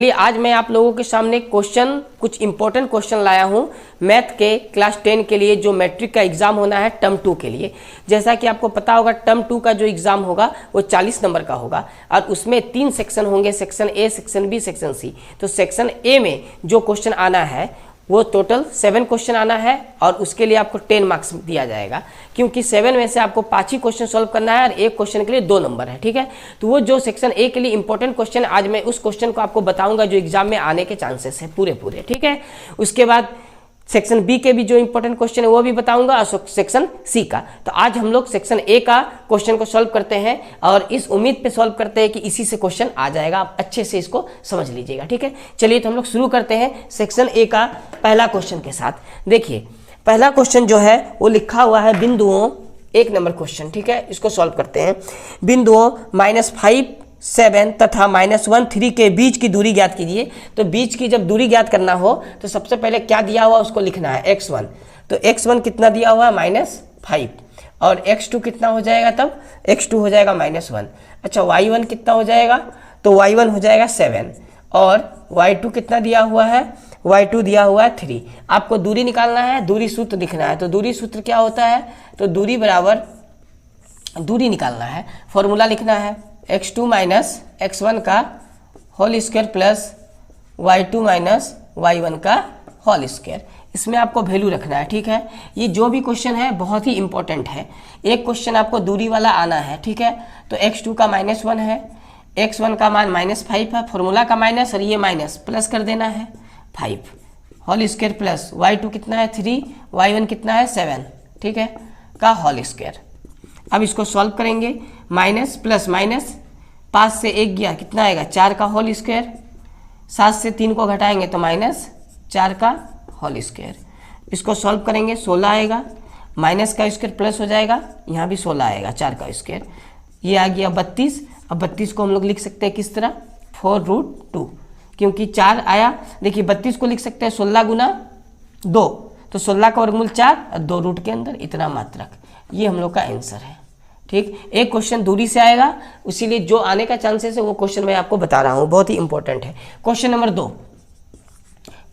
लिए आज मैं आप लोगों के सामने कुछ इंपॉर्टेंट क्वेश्चन लाया हूं मैथ के क्लास 10 के लिए, जो मैट्रिक का एग्जाम होना है टर्म 2 के लिए। जैसा कि आपको पता होगा, टर्म 2 का जो एग्जाम होगा वो 40 नंबर का होगा और उसमें 3 सेक्शन होंगे, section A, section B, section C. तो सेक्शन ए में जो क्वेश्चन आना है वो टोटल 7 क्वेश्चन आना है और उसके लिए आपको 10 मार्क्स दिया जाएगा, क्योंकि 7 में से आपको 5 ही क्वेश्चन सॉल्व करना है और एक क्वेश्चन के लिए 2 नंबर है। ठीक है, तो वो जो सेक्शन ए के लिए इंपॉर्टेंट क्वेश्चन, आज मैं उस क्वेश्चन को आपको बताऊंगा जो एग्जाम में आने के चांसेस है पूरे। ठीक है, उसके बाद सेक्शन बी के भी जो इंपॉर्टेंट क्वेश्चन है वो भी बताऊंगा और सेक्शन सी का। तो आज हम लोग सेक्शन ए का क्वेश्चन को सॉल्व करते हैं और इस उम्मीद पे सॉल्व करते हैं कि इसी से क्वेश्चन आ जाएगा। आप अच्छे से इसको समझ लीजिएगा। ठीक है, चलिए तो हम लोग शुरू करते हैं सेक्शन ए का पहला क्वेश्चन के साथ। देखिए, पहला क्वेश्चन जो है वो लिखा हुआ है बिंदुओं, 1 नंबर क्वेश्चन। ठीक है, इसको सॉल्व करते हैं। बिंदुओं -5, 7 तथा -1, 3 के बीच की दूरी ज्ञात कीजिए। तो बीच की जब दूरी ज्ञात करना हो तो सबसे पहले क्या दिया हुआ उसको लिखना है, x1। तो x1 कितना दिया हुआ है, -5, और x2 कितना हो जाएगा, तब x2 हो जाएगा -1। अच्छा, y1 कितना हो जाएगा, तो y1 हो जाएगा 7, और y2 कितना दिया हुआ है, y2 दिया हुआ है 3। आपको दूरी निकालना है, दूरी सूत्र लिखना है। तो दूरी सूत्र क्या होता है, तो दूरी बराबर दूरी निकालना है, फॉर्मूला लिखना है x2 माइनस x1 का whole square plus y2 minus y1 का होल स्क्वायर। इसमें आपको वैल्यू रखना है। ठीक है, ये जो भी क्वेश्चन है बहुत ही इंपॉर्टेंट है। एक क्वेश्चन आपको दूरी वाला आना है। ठीक है, तो x2 का -1 है, x1 का मान -5 है, फॉर्मूला का माइनस और ये माइनस प्लस कर देना है 5 होल स्क्वायर प्लस y2 कितना है 3, y1 कितना है 7, ठीक है, का होल स्क्वायर। अब इसको सॉल्व करेंगे, माइनस प्लस माइनस, 5 से 1 गया, कितना आएगा 4 का होल स्क्वायर, 7 से 3 को घटाएंगे तो -4 का होल स्क्वायर। इसको सॉल्व करेंगे, 16 आएगा, माइनस का स्क्वायर प्लस हो जाएगा, यहाँ भी 16 आएगा, 4 का स्क्वायर, ये आ गया 32। अब 32 को हम लोग लिख सकते हैं किस तरह, 4√2, क्योंकि 4 आया। देखिए 32 को लिख सकते हैं 16 गुना 2, तो 16 का वर्गमूल 4 और 2 रूट के अंदर इतना मात्रक। ये हम लोग का आंसर है। ठीक, एक क्वेश्चन दूरी से आएगा, इसीलिए जो आने का चांसेस है वो क्वेश्चन मैं आपको बता रहा हूँ, बहुत ही इंपॉर्टेंट है। क्वेश्चन नंबर 2,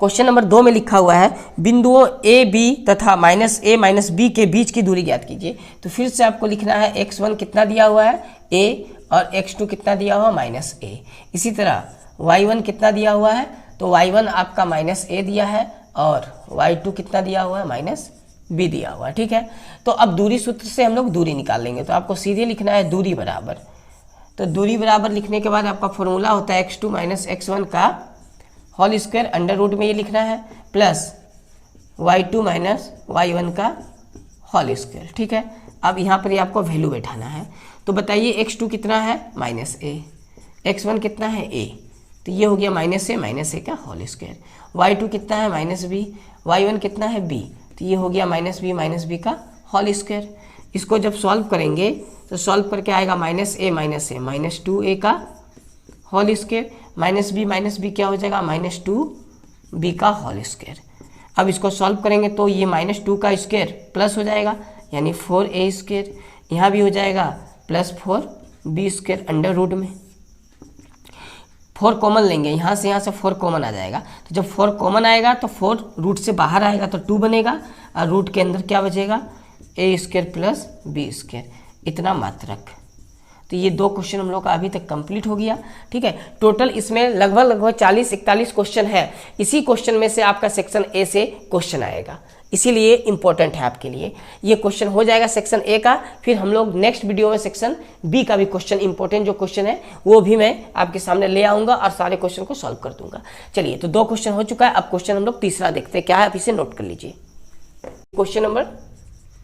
क्वेश्चन नंबर 2 में लिखा हुआ है बिंदुओं ए बी तथा -a -b के बीच की दूरी ज्ञात कीजिए। तो फिर से आपको लिखना है x1 कितना दिया हुआ है a, और x2 कितना दिया हुआ -a। इसी तरह y1 कितना दिया हुआ है, तो y1 आपका -a दिया है और y2 कितना दिया हुआ है -b दिया हुआ है। ठीक है, तो अब दूरी सूत्र से हम लोग दूरी निकाल लेंगे। तो आपको सीधे लिखना है दूरी बराबर, तो दूरी बराबर लिखने के बाद आपका फॉर्मूला होता है x2 माइनस x1 का होल स्क्वायर, अंडर रूट में ये लिखना है, प्लस y2 माइनस y1 का होल स्क्वायर। ठीक है, अब यहाँ पर ये आपको वैल्यू बैठाना है। तो बताइए x2 कितना है -a, x1 कितना है a, तो ये हो गया -a का होल स्क्वायर। y2 कितना है -b, y1 कितना है b, तो ये हो गया -b का होल स्क्वायर। इसको जब सॉल्व करेंगे तो सॉल्व करके आएगा -a -2a का होल स्क्वायर, -b क्या हो जाएगा -2b का होल स्क्वायर। अब इसको सॉल्व करेंगे तो ये -2 का स्क्वायर प्लस हो जाएगा, यानी 4a स्क्वायर, यहाँ भी हो जाएगा plus 4b square under root में। 4 कॉमन लेंगे, यहाँ से 4 कॉमन आ जाएगा। तो जब 4 कॉमन आएगा तो 4 रूट से बाहर आएगा तो 2 बनेगा, और रूट के अंदर क्या बचेगा a square plus b square, इतना मात्रक। तो ये 2 क्वेश्चन हम लोग का अभी तक कंप्लीट हो गया। ठीक है, टोटल इसमें लगभग 40-41 क्वेश्चन है। इसी क्वेश्चन में से आपका सेक्शन ए से क्वेश्चन आएगा, इसीलिए इंपॉर्टेंट है आपके लिए। ये क्वेश्चन हो जाएगा सेक्शन ए का, फिर हम लोग नेक्स्ट वीडियो में सेक्शन बी का भी क्वेश्चन, इंपॉर्टेंट जो क्वेश्चन है वो भी मैं आपके सामने ले आऊँगा और सारे क्वेश्चन को सॉल्व कर दूंगा। चलिए, तो 2 क्वेश्चन हो चुका है। अब क्वेश्चन हम लोग तीसरा देखते हैं क्या है, आप इसे नोट कर लीजिए। क्वेश्चन नंबर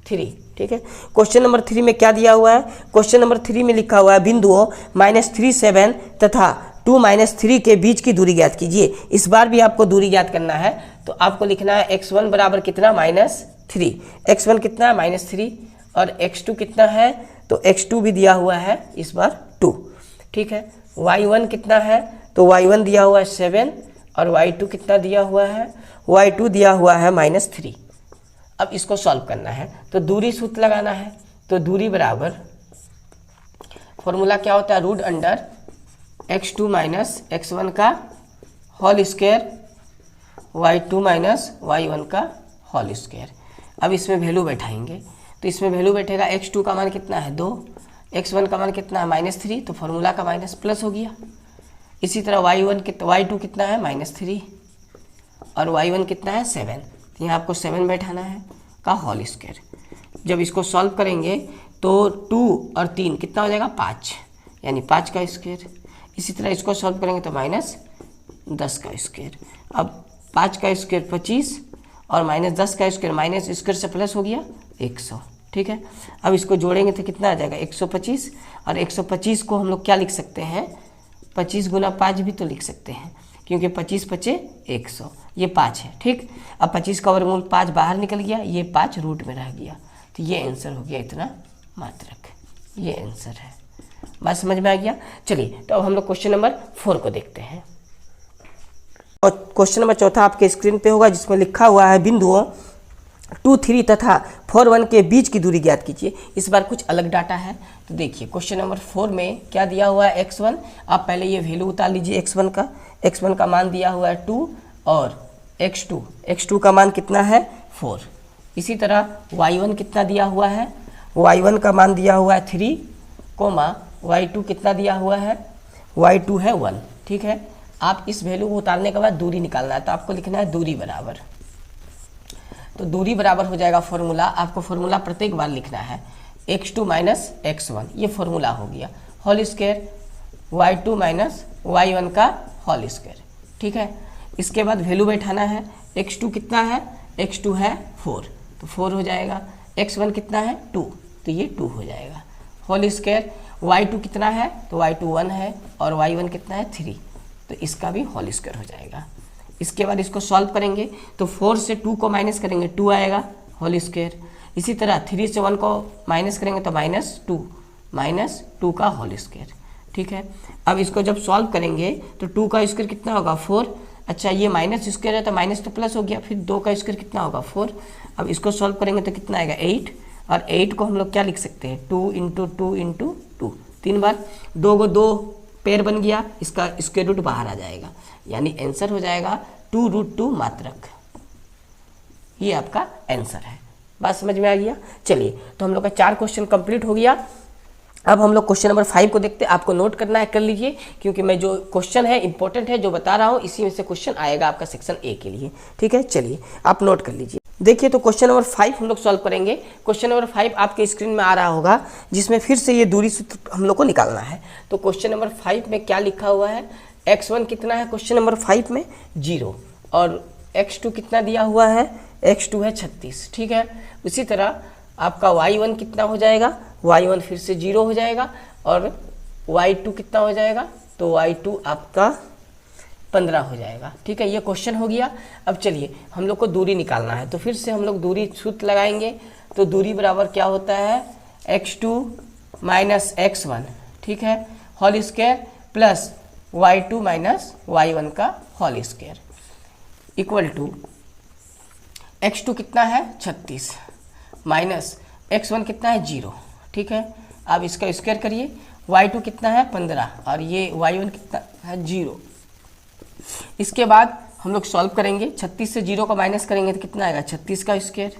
3, ठीक है, क्वेश्चन नंबर 3 में क्या दिया हुआ है, क्वेश्चन नंबर 3 में लिखा हुआ है बिंदुओं -3, 7 तथा 2 -3 के बीच की दूरी ज्ञात कीजिए। इस बार भी आपको दूरी ज्ञात करना है, तो आपको लिखना है x1 बराबर कितना -3, x1 कितना है -3, और x2 कितना है, तो x2 भी दिया हुआ है इस बार 2। ठीक है, y1 कितना है, तो y1 दिया हुआ है 7, और y2 कितना दिया हुआ है, y2 दिया हुआ है -3। अब इसको सॉल्व करना है, तो दूरी सूत्र लगाना है। तो दूरी बराबर फॉर्मूला क्या होता है, root under x2 minus x1 का whole square y2 minus y1 का होल स्क्वायर। अब इसमें वैल्यू बैठाएंगे तो इसमें वैल्यू बैठेगा x2 का मान कितना है 2, x1 का मान कितना है -3, तो फॉर्मूला का माइनस प्लस हो गया। इसी तरह y2 कितना है -3 और y1 कितना है 7, तो यहाँ आपको 7 बैठाना है का होल स्क्वायर। जब इसको सॉल्व करेंगे तो 2 और 3 कितना हो जाएगा 5, यानी 5 का स्क्वायर। इसी तरह इसको सॉल्व करेंगे तो -10 का स्क्वायर। अब 5 का स्क्वायर 25 और -10 का स्क्वायर, माइनस स्क्वायर से प्लस हो गया 100, ठीक है। अब इसको जोड़ेंगे तो कितना आ जाएगा 125, और 125 को हम लोग क्या लिख सकते हैं 25 गुना 5 भी तो लिख सकते हैं, क्योंकि 25 पचे 100, ये 5 है, ठीक। अब 25 का वर्गमूल 5 बाहर निकल गया, ये 5 रूट में रह गया, तो ये आंसर हो गया इतना मात्रक, ये आंसर है। बात समझ में आ गया। चलिए तो अब हम लोग क्वेश्चन नंबर 4 को देखते हैं। और क्वेश्चन नंबर चौथा आपके स्क्रीन पे होगा, जिसमें लिखा हुआ है बिंदुओं 2, 3 तथा 4, 1 के बीच की दूरी ज्ञात कीजिए। इस बार कुछ अलग डाटा है, तो देखिए क्वेश्चन नंबर 4 में क्या दिया हुआ है x1। आप पहले ये वैल्यू उतार लीजिए x1 का मान दिया हुआ है 2 और x2 का मान कितना है 4। इसी तरह y1 कितना दिया हुआ है, y1 का मान दिया हुआ है 3, y2 कितना दिया हुआ है, y2 है 1, ठीक है। आप इस वैल्यू को उतारने के बाद दूरी निकालना है, तो आपको लिखना है दूरी बराबर, तो दूरी बराबर हो जाएगा फॉर्मूला, आपको फॉर्मूला प्रत्येक बार लिखना है x2 माइनस x1, ये फॉर्मूला हो गया, whole square y2 minus y1 का होल स्क्वायर, ठीक है। इसके बाद वैल्यू बैठाना है, x2 कितना है, x2 है 4, तो 4 हो जाएगा, x1 कितना है 2, तो ये 2 हो जाएगा, होल स्क्वायर y2 कितना है, तो y2 1 है और y1 कितना है 3, तो इसका भी होल स्क्वायर हो जाएगा। इसके बाद इसको सॉल्व करेंगे तो 4 से 2 को माइनस करेंगे 2 आएगा होल स्क्वायर। इसी तरह 3 से 1 को माइनस करेंगे तो -2 का होल स्क्वायर, ठीक है। अब इसको जब सॉल्व करेंगे तो 2 का स्क्वायर कितना होगा 4, अच्छा ये माइनस स्क्वायर है तो माइनस तो प्लस हो गया, फिर 2 का स्क्वायर कितना होगा 4। अब इसको सॉल्व करेंगे तो कितना आएगा 8, और 8 को हम लोग क्या लिख सकते हैं 2 × 2 × 2, 3 बार, 2 को 2 पेयर बन गया, इसका स्क्वायर रूट बाहर आ जाएगा, यानी आंसर हो जाएगा 2√2 मात्रक, ये आपका आंसर है। बात समझ में आ गया। चलिए तो हम लोग का 4 क्वेश्चन कंप्लीट हो गया। अब हम लोग क्वेश्चन नंबर 5 को देखते हैं। आपको नोट करना है, कर लीजिए, क्योंकि मैं जो क्वेश्चन है इंपॉर्टेंट है जो बता रहा हूँ, इसी में से क्वेश्चन आएगा आपका सेक्शन ए के लिए, ठीक है। चलिए आप नोट कर लीजिए। देखिए तो क्वेश्चन नंबर 5 हम लोग सॉल्व करेंगे। क्वेश्चन नंबर 5 आपके स्क्रीन में आ रहा होगा, जिसमें फिर से ये दूरी सूत्र हम लोग को निकालना है। तो क्वेश्चन नंबर 5 में क्या लिखा हुआ है, x1 कितना है क्वेश्चन नंबर 5 में 0, और x2 कितना दिया हुआ है, x2 है 36, ठीक है। उसी तरह आपका y1 कितना हो जाएगा, y1 फिर से 0 हो जाएगा, और y2 कितना हो जाएगा, तो y2 आपका 15 हो जाएगा, ठीक है। ये क्वेश्चन हो गया। अब चलिए हम लोग को दूरी निकालना है, तो फिर से हम लोग दूरी सूत्र लगाएंगे। तो दूरी बराबर क्या होता है x2 माइनस x1, ठीक है, whole square plus y2 minus y1 का whole square equal to x2 कितना है 36 माइनस x1 कितना है 0, ठीक है। अब इसका स्क्वायर करिए, y2 कितना है 15 और ये y1 कितना है 0। इसके बाद हम लोग सॉल्व करेंगे, 36 से 0 को माइनस करेंगे तो कितना आएगा 36 का स्क्वायर,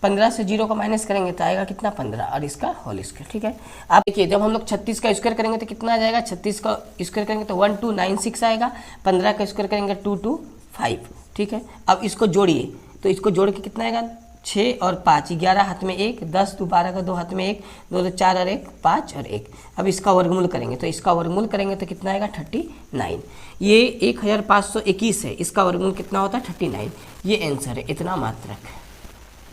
15 से 0 को माइनस करेंगे तो आएगा कितना 15 और इसका होल स्क्वायर, ठीक है। आप देखिए जब हम लोग 36 का स्क्वायर करेंगे तो कितना आ जाएगा, 36 का स्क्वायर करेंगे तो 1296 आएगा, 15 का स्क्वायर करेंगे 225, ठीक है। अब इसको जोड़िए, तो इसको जोड़ के कितना आएगा 6 और 5, 11 हाथ में 1, 10 2 12 का 2 हाथ में 1, 2 2 4 और 1 5 और 1। अब इसका वर्गमूल करेंगे, तो इसका वर्गमूल करेंगे तो कितना आएगा 39। ये 1521 है, इसका वर्गमूल कितना होता है 39। ये आंसर है इतना मात्रक,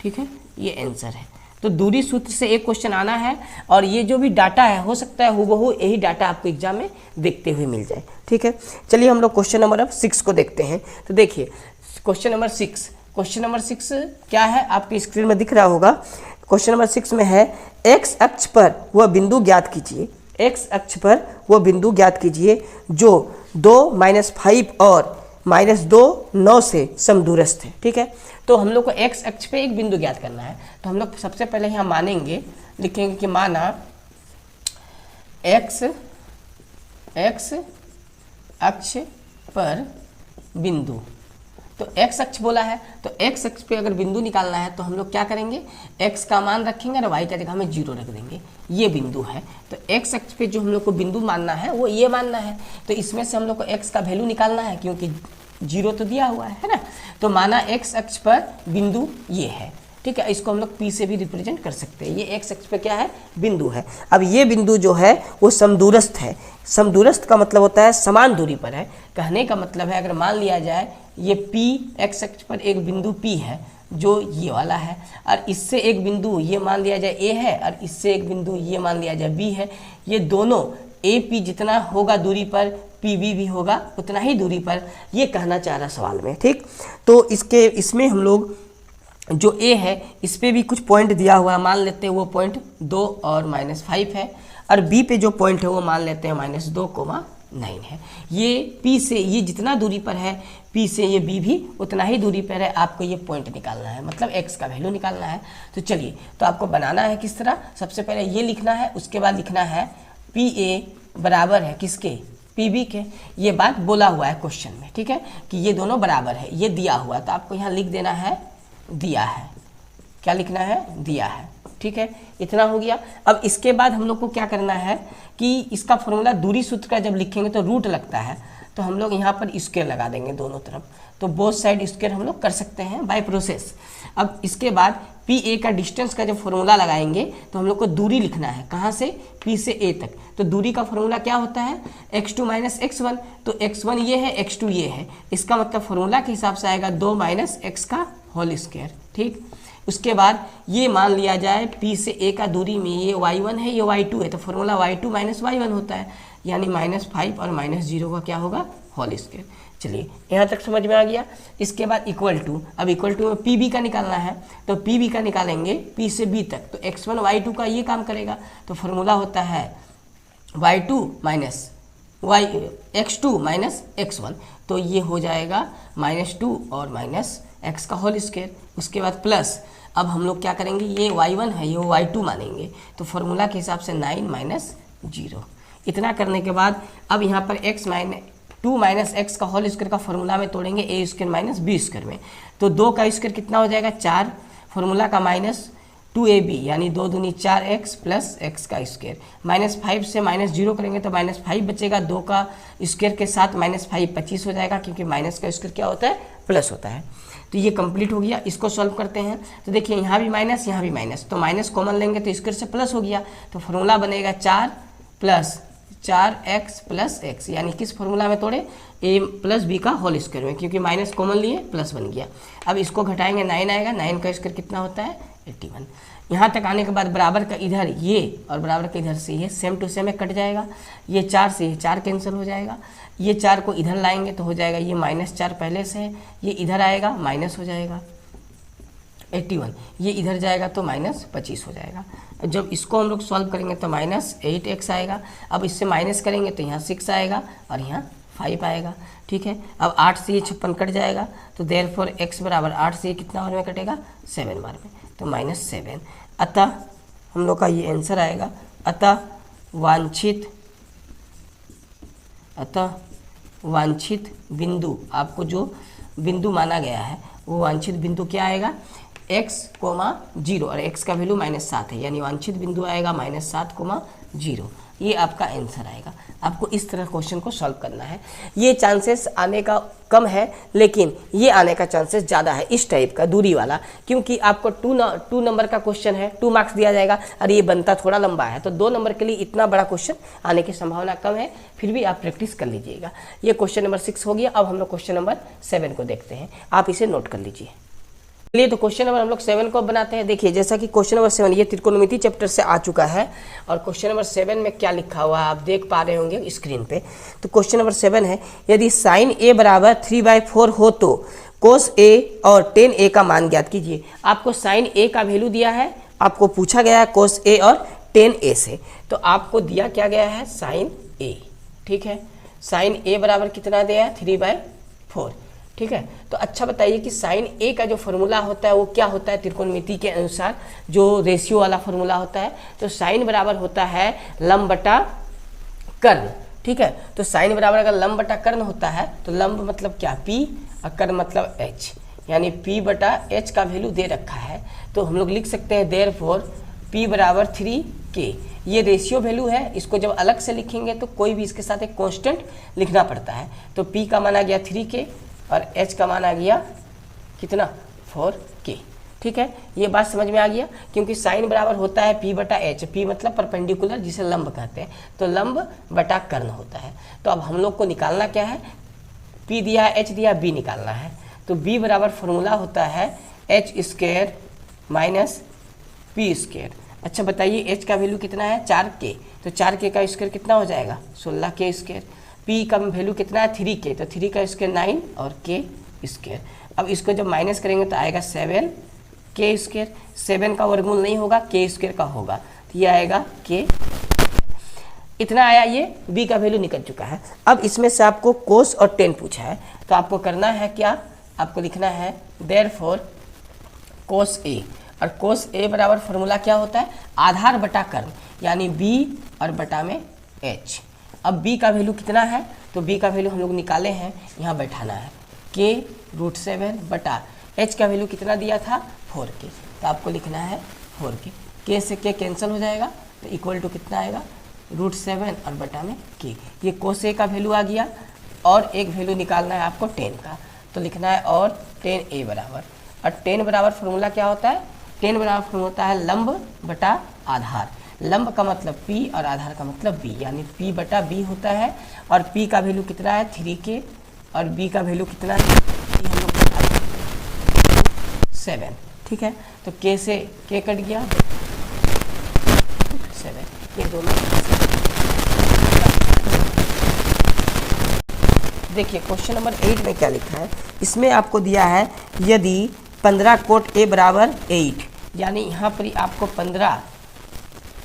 ठीक है, ये आंसर है। तो दूरी सूत्र से एक क्वेश्चन आना है, और ये जो भी डाटा है हो सकता है हूबहू यही डाटा आपको एग्जाम में देखते हुए मिल जाए, ठीक है। चलिए हम लोग क्वेश्चन नंबर अब 6 को देखते हैं। तो देखिए क्वेश्चन नंबर 6 क्या है, आपकी स्क्रीन में दिख रहा होगा। क्वेश्चन नंबर 6 में है x अक्ष पर वह बिंदु ज्ञात कीजिए, x अक्ष पर वह बिंदु ज्ञात कीजिए जो 2 -5 और -2 9 से समदूरस्थ है, ठीक है। तो हम लोग को x अक्ष पे एक बिंदु ज्ञात करना है, तो हम लोग सबसे पहले यहाँ मानेंगे, लिखेंगे कि माना x अक्ष पर बिंदु। तो x अक्ष बोला है, तो x अक्ष पे अगर बिंदु निकालना है तो हम लोग क्या करेंगे, x का मान रखेंगे और y का जगह हमें 0 रख देंगे। ये बिंदु है, तो x अक्ष पे जो हम लोग को बिंदु मानना है वो ये मानना है। तो इसमें से हम लोग को x का वैल्यू निकालना है क्योंकि 0 तो दिया हुआ है ना। तो माना x अक्ष पर बिंदु ये है, ठीक है। इसको हम लोग P से भी रिप्रेजेंट कर सकते हैं। ये x अक्ष पे क्या है, बिंदु है। अब ये बिंदु जो है वो समदूरस्थ है। समदूरस्थ का मतलब होता है समान दूरी पर है। कहने का मतलब है अगर मान लिया जाए ये P x अक्ष पर एक बिंदु P है जो ये वाला है, और इससे एक बिंदु ये मान लिया जाए A है, और इससे एक बिंदु ये मान लिया जाए B है। ये दोनों AP जितना होगा दूरी पर PB भी होगा उतना ही दूरी पर, ये कहना चाह रहा सवाल में, ठीक। तो इसमें हम लोग जो A है इस पे भी कुछ पॉइंट दिया हुआ है, मान लेते हैं वो पॉइंट 2 और -5 है, और B पे जो पॉइंट है वो मान लेते हैं -2,9 है। ये P से ये जितना दूरी पर है, P से ये B भी उतना ही दूरी पर है। आपको ये पॉइंट निकालना है, मतलब x का वैल्यू निकालना है। तो चलिए, तो आपको बनाना है किस तरह, सबसे पहले ये लिखना है, उसके बाद लिखना है PA बराबर है किसके, PB के। ये बात बोला हुआ है क्वेश्चन में, ठीक है, कि ये दोनों बराबर है, ये दिया हुआ है। तो आपको यहाँ लिख देना है दिया है, क्या लिखना है, दिया है, ठीक है। इतना हो गया। अब इसके बाद हम लोग को क्या करना है कि इसका फॉर्मूला दूरी सूत्र का जब लिखेंगे तो रूट लगता है, तो हम लोग यहाँ पर स्क्वायर लगा देंगे दोनों तरफ। तो बोथ साइड स्क्वायर हम लोग कर सकते हैं बाय प्रोसेस। अब इसके बाद PA का डिस्टेंस का जब फॉर्मूला लगाएंगे तो हम लोग को दूरी लिखना है, कहाँ से, P से A तक। तो दूरी का फॉर्मूला क्या होता है, x2 - x1। तो x1 ये है, x2 ये है, इसका मतलब फॉर्मूला के हिसाब से आएगा 2 - x का होल स्क्वायर, ठीक। उसके बाद ये मान लिया जाए P से A का दूरी में ये y1 है, ये y2 है, तो फॉर्मूला y2 - y1 होता है, यानी -5 और -0 का क्या होगा, होल स्क्वायर। चलिए, यहाँ तक समझ में आ गया। इसके बाद इक्वल टू, अब इक्वल टू में PB का निकालना है, तो PB का निकालेंगे P से B तक, तो x1 y2 का ये काम करेगा। तो फॉर्मूला होता है x2 - x1, तो ये हो जाएगा -2 और -x का होल स्क्वायर। उसके बाद प्लस, अब हम लोग क्या करेंगे, ये y1 है, ये y2 मानेंगे, तो फॉर्मूला के हिसाब से 9 - 0। इतना करने के बाद अब यहाँ पर x2 - x का होल स्क्वायर का फॉर्मूला में तोड़ेंगे a स्क्वायर - b स्क्वायर में, तो 2 का स्क्वायर कितना हो जाएगा, 4, फॉर्मूला का -2ab यानी 2 दूनी 4x प्लस x का स्क्वायर। -5 से -0 करेंगे तो -5 बचेगा, 2 का स्क्वायर के साथ -5 25 हो जाएगा, क्योंकि माइनस का स्क्वायर क्या होता है, प्लस होता है। तो ये कंप्लीट हो गया। इसको सॉल्व करते हैं, तो देखिए यहाँ भी माइनस, यहाँ भी माइनस, तो माइनस कॉमन लेंगे तो स्क्वायर से प्लस हो गया, तो फॉर्मूला बनेगा 4 + 4x + x, यानी किस फॉर्मूला में तोड़े, a + b का होल स्क्वायर में, क्योंकि माइनस कॉमन लिए प्लस बन गया। अब इसको घटाएंगे 9 आएगा, 9 का स्क्वायर कितना होता है, 81। यहाँ तक आने के बाद बराबर का इधर ये और बराबर का इधर से ये सेम टू सेम कट जाएगा, ये 4 से ये 4 कैंसिल हो जाएगा, ये 4 को इधर लाएंगे तो हो जाएगा ये -4 पहले से है, ये इधर आएगा माइनस हो जाएगा 81, ये इधर जाएगा तो -25 हो जाएगा। जब इसको हम लोग सॉल्व करेंगे तो -8x आएगा। अब इससे माइनस करेंगे तो यहाँ 6 आएगा और यहाँ 5 आएगा, ठीक है। अब 8 से ये 56 कट जाएगा, तो देयरफॉर x बराबर 8 से ये कितना बार में कटेगा, 7 बार में, तो -7। अतः हम लोग का ये आंसर आएगा। अतः वांछित बिंदु, आपको जो बिंदु माना गया है वो वांछित बिंदु क्या आएगा, x, 0, और x का वैल्यू -7 है, यानी वांछित बिंदु आएगा -7, 0। ये आपका आंसर आएगा। आपको इस तरह क्वेश्चन को सॉल्व करना है। ये चांसेस आने का कम है, लेकिन ये आने का चांसेस ज़्यादा है इस टाइप का दूरी वाला, क्योंकि आपको 2 नंबर का क्वेश्चन है, 2 मार्क्स दिया जाएगा, और ये बनता थोड़ा लंबा है, तो 2 नंबर के लिए इतना बड़ा क्वेश्चन आने की संभावना कम है। फिर भी आप प्रैक्टिस कर लीजिएगा। ये क्वेश्चन नंबर 6 हो गया। अब हम लोग क्वेश्चन नंबर 7 को देखते हैं, आप इसे नोट कर लीजिए। चलिए, तो क्वेश्चन नंबर हम लोग 7 को बनाते हैं। देखिए, जैसा कि क्वेश्चन नंबर 7 ये त्रिकोणमिति चैप्टर से आ चुका है, और क्वेश्चन नंबर 7 में क्या लिखा हुआ है आप देख पा रहे होंगे स्क्रीन पे। तो क्वेश्चन नंबर 7 है, यदि sin a बराबर 3/4 हो तो cos a और tan a का मान ज्ञात कीजिए। आपको sin a का वैल्यू दिया है, आपको पूछा गया है cos a और tan a से, तो आपको दिया क्या गया है, sin a, ठीक है। sin a बराबर कितना दिया है, 3/4, ठीक है। तो अच्छा बताइए कि sin a का जो फॉर्मूला होता है वो क्या होता है, त्रिकोणमिति के अनुसार जो रेशियो वाला फॉर्मूला होता है, तो sin बराबर होता है लंब बटा कर्ण, ठीक है। तो साइन बराबर अगर लंब बटा कर्ण होता है तो लंब मतलब क्या, P, और कर्ण मतलब H, यानी P बटा H का वैल्यू दे रखा है। तो हम लोग लिख सकते हैं देयरफॉर P बराबर 3K। ये रेशियो वैल्यू है, इसको जब अलग से लिखेंगे तो कोई भी इसके साथ एक कांस्टेंट लिखना पड़ता है। तो P का मान आ गया 3K और H का मान आ गया कितना, 4K। ठीक है, ये बात समझ में आ गया, क्योंकि साइन बराबर होता है P बटा H, P मतलब परपेंडिकुलर जिसे लंब कहते हैं, तो लंब बटा कर्ण होता है। तो अब हम लोग को निकालना क्या है, P दिया है, H दिया, B निकालना है। तो B बराबर फॉर्मूला होता है H square minus P square. अच्छा बताइए H का वैल्यू कितना है, 4K, तो 4K का स्क्वायर कितना हो जाएगा, 16K स्क्वायर। P का वैल्यू कितना है, 3K, तो 3 का स्क्वायर 9 और K स्क्वायर। अब इसको जब माइनस करेंगे तो आएगा 7K स्क्वायर। 7 का वर्गमूल नहीं होगा, K स्क्वायर का होगा, तो ये आएगा K। इतना आया, ये B का वैल्यू निकल चुका है। अब इसमें से आपको कोस और टेन पूछा है, तो आपको करना है क्या, आपको लिखना है देयरफॉर कोस A, और कोस A बराबर फॉर्मूला क्या होता है, आधार बटा कर्ण, यानी B और बटा में H। अब B का वैल्यू कितना है, तो B का वैल्यू हम लोग निकाले हैं, यहाँ बैठाना है K√7 बटा H का वैल्यू कितना दिया था, 4K, तो आपको लिखना है 4K। K से K कैंसिल हो जाएगा, तो इक्वल टू कितना आएगा, √7 और बटा में K। ये कोस A का वैल्यू आ गया, और एक वैल्यू निकालना है आपको 10 का, तो लिखना है और 10A बराबर, और 10 बराबर फॉर्मूला क्या होता है, 10 बराबर फॉर्मूला होता है लंब बटा आधार। लंब का मतलब P और आधार का मतलब B, यानी P बटा B होता है, और P का वैल्यू कितना है 3K, और B का वैल्यू कितना है, हम लोग 7। ठीक है, तो K से K कट गया, 7, ये दोनों। देखिए क्वेश्चन नंबर 8 में क्या लिखा है, इसमें आपको दिया है यदि 15 कोट A बराबर 8, यानी यहाँ पर आपको 15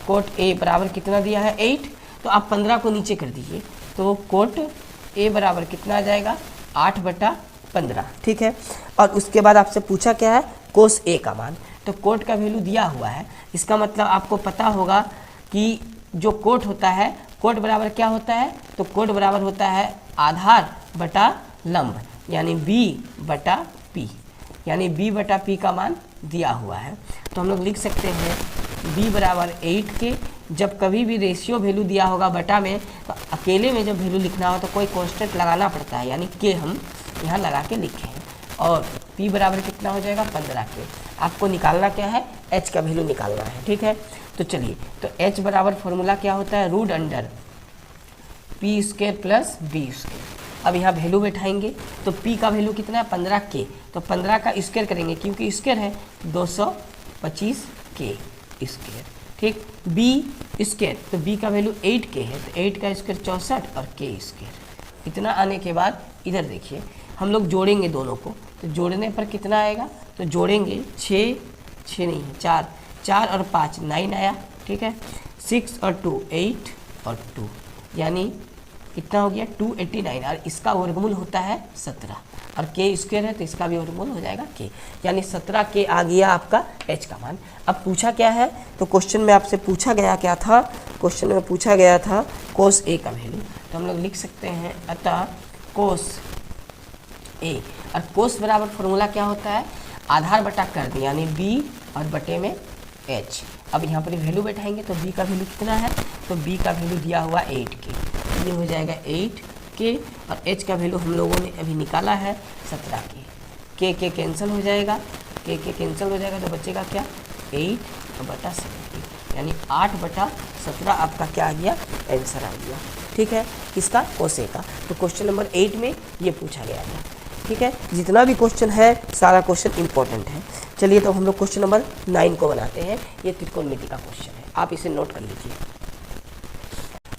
कोट A बराबर कितना दिया है, 8, तो आप 15 को नीचे कर दीजिए, तो कोट A बराबर कितना आ जाएगा, 8/15। ठीक है, और उसके बाद आपसे पूछा क्या है, कोस A का मान। तो कोट का वैल्यू दिया हुआ है, इसका मतलब आपको पता होगा कि जो कोट होता है, कोट बराबर क्या होता है, तो कोट बराबर होता है आधार बटा लंब, यानी B बटा P, यानी B बटा P का मान दिया हुआ है। तो हम लोग लिख सकते हैं B बराबर 8K। जब कभी भी रेशियो वैल्यू दिया होगा बटा में, तो अकेले में जब वैल्यू लिखना हो तो कोई कांस्टेंट लगाना पड़ता है, यानी K हम यहाँ लगा के लिखे हैं, और P बराबर कितना हो जाएगा, 15K। आपको निकालना क्या है, H का वैल्यू निकालना है। ठीक है, तो चलिए, तो H बराबर फॉर्मूला क्या होता है, √P square plus B square. अब यहाँ वैल्यू बैठाएंगे, तो P का वैल्यू कितना है, 15K, तो 15 का स्क्वायर करेंगे, क्योंकि स्क्वायर है 225K स्क्वायर। ठीक, B स्क्वायर, तो B का वैल्यू 8K है, तो 8 का स्क्वायर 64 और K स्क्वायर। इतना आने के बाद इधर देखिए, हम लोग जोड़ेंगे दोनों को, तो जोड़ने पर कितना आएगा, तो जोड़ेंगे 6 नहीं है, 4 और 5 9 आया। ठीक है, 6 और 2 8 और 2, यानी कितना हो गया, 289, और इसका वर्गमूल होता है 17, और K स्क्वायर है तो इसका भी वर्गमूल हो जाएगा K, यानी 17K आ गया आपका H का मान। अब पूछा क्या है, तो क्वेश्चन में आपसे पूछा गया क्या था, क्वेश्चन में पूछा गया था कोस A का वैल्यू, तो हम लोग लिख सकते हैं अतः कोस A, और कोस बराबर फॉर्मूला क्या होता है, आधार बटा कर्ण, यानी B और बटे में H। अब यहाँ पर वैल्यू बैठाएंगे, तो B का वैल्यू कितना है, तो B का वैल्यू दिया हुआ 8K, ये हो जाएगा 8K, और H का वैल्यू हम लोगों ने अभी निकाला है 17K। K कैंसिल हो जाएगा, K कैंसिल हो जाएगा, तो बचेगा क्या, 8/17, यानी 8/17 आपका क्या आ गया, आंसर आ गया। ठीक है, किसका, कोस A का। तो क्वेश्चन नंबर 8 में ये पूछा गया था। ठीक है, जितना भी क्वेश्चन है सारा क्वेश्चन इंपॉर्टेंट है। चलिए, तो हम लोग क्वेश्चन नंबर 9 को बनाते हैं। ये त्रिकोणमिति का क्वेश्चन है, आप इसे नोट कर लीजिए।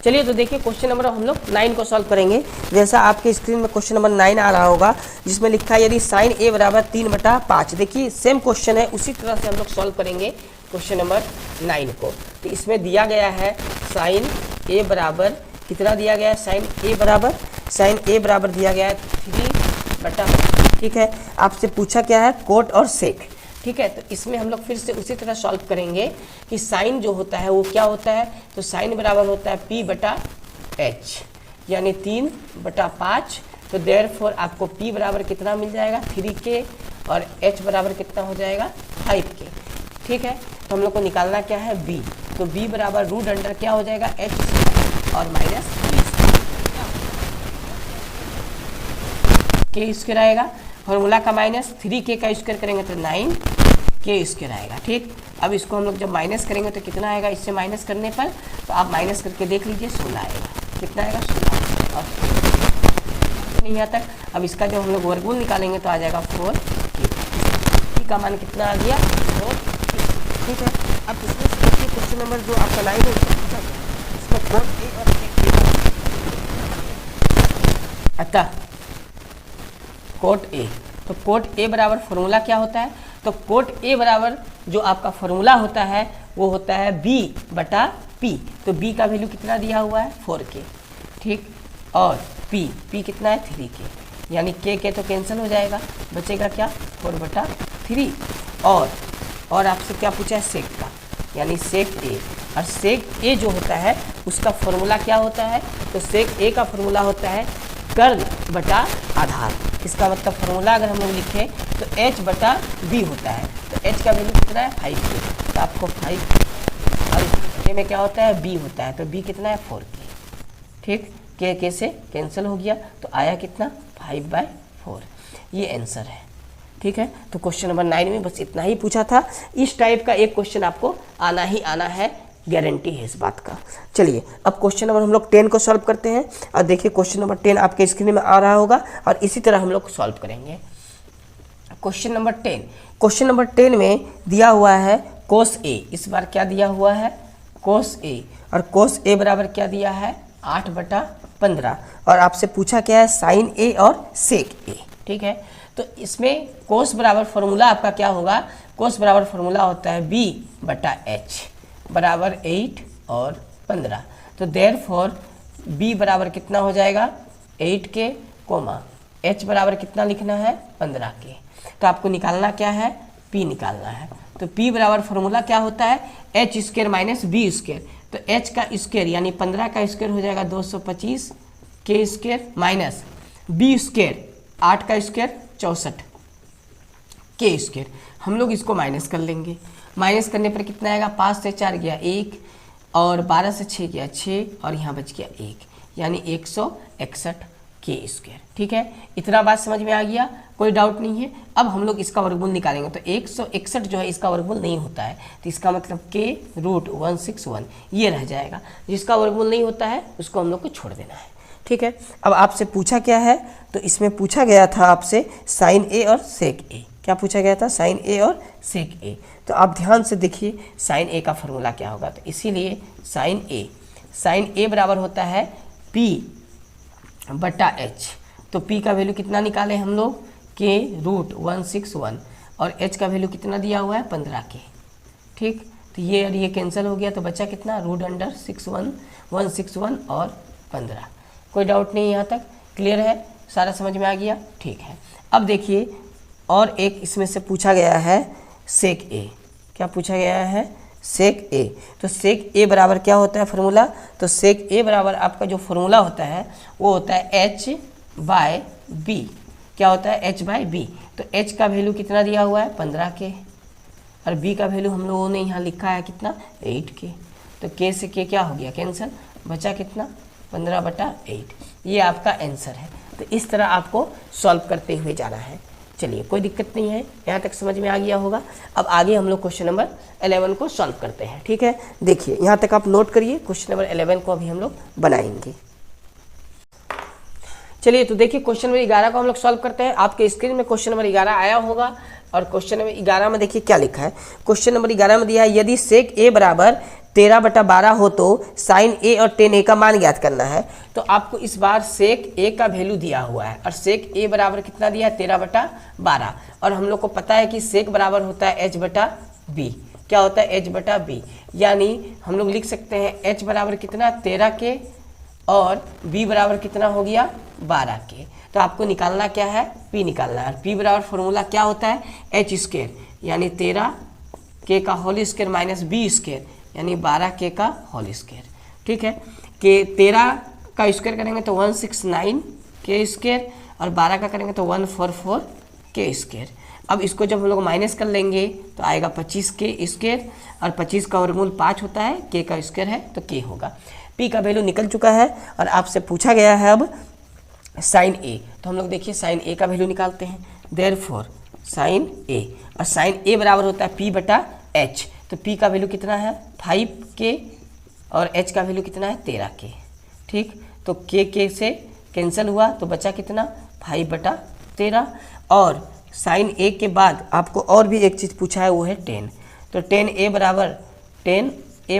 चलिए, तो देखिए क्वेश्चन नंबर हम लोग 9 को सॉल्व करेंगे। जैसा आपके स्क्रीन में क्वेश्चन नंबर 9 आ रहा होगा, जिसमें लिखा है यदि साइन A बराबर 3/5। देखिए सेम क्वेश्चन है, उसी तरह से हम लोग सॉल्व करेंगे क्वेश्चन नंबर 9 को। तो इसमें दिया गया है साइन A बराबर कितना दिया गया है, साइन A बराबर दिया गया है 3/5। ठीक है, आपसे पूछा क्या है, कोट और सेक। ठीक है, तो इसमें हम लोग फिर से उसी तरह सॉल्व करेंगे कि साइन जो होता है वो क्या होता है, तो साइन बराबर होता है P/H, यानी 3/5। तो देयरफॉर आपको P बराबर कितना मिल जाएगा 3K और H बराबर कितना हो जाएगा 5K। ठीक है, तो हम लोग को निकालना क्या है B। तो B बराबर रूट अंडर क्या हो जाएगा H और माइनस K स्क्वायर आएगा। फॉर्मूला का माइनस 3K का स्क्वायर करेंगे तो 9K स्क्वायर आएगा। ठीक, अब इसको हम लोग जब माइनस करेंगे तो कितना आएगा, इससे माइनस करने पर तो आप माइनस करके देख लीजिए 16 आएगा। कितना आएगा 16 और नहीं यहाँ तक। अब इसका जब हम लोग वर्गमूल निकालेंगे तो आ जाएगा 4K का मान कितना आ गया 4K। ठीक है, अब इसमें से देखिए क्वेश्चन नंबर जो आपका 9 है इसमें कोड A और अतः कोट A। तो कोट A बराबर फॉर्मूला क्या होता है, तो कोट A बराबर जो आपका फॉर्मूला होता है वो होता है B/P। तो B का वैल्यू कितना दिया हुआ है 4K। ठीक, और P कितना है 3K, यानी K तो कैंसिल हो जाएगा, बचेगा क्या 4/3। और आपसे क्या पूछा है सेक का, यानी सेक A। और सेक A जो होता है उसका फॉर्मूला क्या होता है, तो सेक A का फॉर्मूला होता है कर्ल बटा आधार। इसका मतलब फॉर्मूला अगर हम लोग लिखें तो H/B होता है। तो H का वैल्यू कितना है 5K। तो आपको 5 और K में क्या होता है B होता है, तो B कितना है 4K। ठीक, K से कैंसिल हो गया तो आया कितना 5/4। ये आंसर है। ठीक है, तो क्वेश्चन नंबर 9 में बस इतना ही पूछा था। इस टाइप का एक क्वेश्चन आपको आना ही आना है, गारंटी है इस बात का। चलिए अब क्वेश्चन नंबर हम लोग 10 को सॉल्व करते हैं। और देखिए क्वेश्चन नंबर 10 आपके स्क्रीन में आ रहा होगा और इसी तरह हम लोग सॉल्व करेंगे। क्वेश्चन नंबर 10, क्वेश्चन नंबर 10 में दिया हुआ है कोस A। इस बार क्या दिया हुआ है कोस A, और कोस A बराबर क्या दिया है 8/15। और आपसे पूछा क्या है साइन A और सेक A। ठीक है, तो इसमें कोस बराबर फॉर्मूला आपका क्या होगा, कोस बराबर फॉर्मूला होता है B/H बराबर 8 और 15। तो देयरफॉर B बराबर कितना हो जाएगा 8K, H बराबर कितना लिखना है 15K। तो आपको निकालना क्या है P निकालना है। तो P बराबर फॉर्मूला क्या होता है H² माइनस B स्क्वायर। तो H का स्क्वायर यानी 15 का स्क्वायर हो जाएगा 225 K square minus B square 8 का स्क्वायर 64 K स्क्वायर। हम लोग इसको माइनस कर लेंगे, माइनस करने पर कितना आएगा 5 से 4 गया 1 और 12 से 6 गया 6 और यहाँ बच गया 1, यानी 161 K स्क्वायर। ठीक है, इतना बात समझ में आ गया, कोई डाउट नहीं है। अब हम लोग इसका वर्गमूल निकालेंगे तो 161 जो है इसका वर्गमूल नहीं होता है, तो इसका मतलब K√161 ये रह जाएगा। जिसका वर्गमूल नहीं होता है उसको हम लोग को छोड़ देना है। ठीक है, अब आपसे पूछा क्या है, तो इसमें पूछा गया था आपसे साइन A और सेक A। क्या पूछा गया था साइन A और सेक A। तो आप ध्यान से देखिए साइन A का फॉर्मूला क्या होगा, तो इसीलिए साइन A बराबर होता है P/H। तो P का वैल्यू कितना निकाले हम लोग K√161 और H का वैल्यू कितना दिया हुआ है 15K। ठीक, तो ये और ये कैंसिल हो गया तो बचा कितना √161 और 15। कोई डाउट नहीं, यहाँ तक क्लियर है, सारा समझ में आ गया। ठीक है, अब देखिए और एक इसमें से पूछा गया है सेक A। क्या पूछा गया है सेक A। तो सेक A बराबर क्या होता है फॉर्मूला, तो सेक A बराबर आपका जो फॉर्मूला होता है वो होता है H/B। क्या होता है H/B। तो H का वैल्यू कितना दिया हुआ है 15K और B का वैल्यू हम लोगों ने यहाँ लिखा है कितना 8K। तो K से K क्या हो गया कैंसिल, बचा कितना 15/8। ये आपका आंसर है। तो इस तरह आपको सॉल्व करते हुए जाना है। चलिए कोई दिक्कत नहीं है, यहाँ तक समझ में आ गया होगा। अब आगे हम लोग क्वेश्चन नंबर 11 को सॉल्व करते हैं। ठीक है, देखिए यहाँ तक आप नोट करिए, क्वेश्चन नंबर 11 को अभी हम लोग बनाएंगे। चलिए तो देखिए क्वेश्चन नंबर 11 को हम लोग सॉल्व करते हैं। आपके स्क्रीन में क्वेश्चन नंबर 11 आया होगा और क्वेश्चन नंबर 11 में देखिए क्या लिखा है। क्वेश्चन नंबर 11 में दिया है यदि सेक A बराबर 13/12 हो तो साइन A और tan A का मान ज्ञात करना है। तो आपको इस बार सेक A का वैल्यू दिया हुआ है और सेक A बराबर कितना दिया है 13/12 और हम लोग को पता है कि सेक बराबर होता है H/B। क्या होता है H/B, यानी हम लोग लिख सकते हैं H बराबर कितना 13K और B बराबर कितना हो गया 12K। तो आपको निकालना क्या है P निकालना है। P बराबर फॉर्मूला क्या होता है H² यानी 13K का whole square minus B square यानी 12K का होल स्क्वायर। ठीक है, कि 13 का स्क्वायर करेंगे तो 169 के स्क्वायर, और 12 का करेंगे तो 144 के स्क्वायर। अब इसको जब हम लोग माइनस कर लेंगे तो आएगा 25 के स्क्वायर, और 25 का वर्गमूल 5 होता है, के का स्क्वायर है तो के होगा। पी का वैल्यू निकल चुका है और आपसे पूछा गया है अब साइन ए। तो हम लोग देखिए साइन ए का वैल्यू निकालते हैं। देयरफॉर साइन ए, और साइन ए बराबर होता है पी बटा एच। तो पी का वैल्यू कितना है 5 के, और एच का वैल्यू कितना है 13 के। ठीक, तो के से कैंसिल हुआ तो बचा कितना 5 बटा 13। और साइन ए के बाद आपको और भी एक चीज़ पूछा है, वो है टेन। तो टेन ए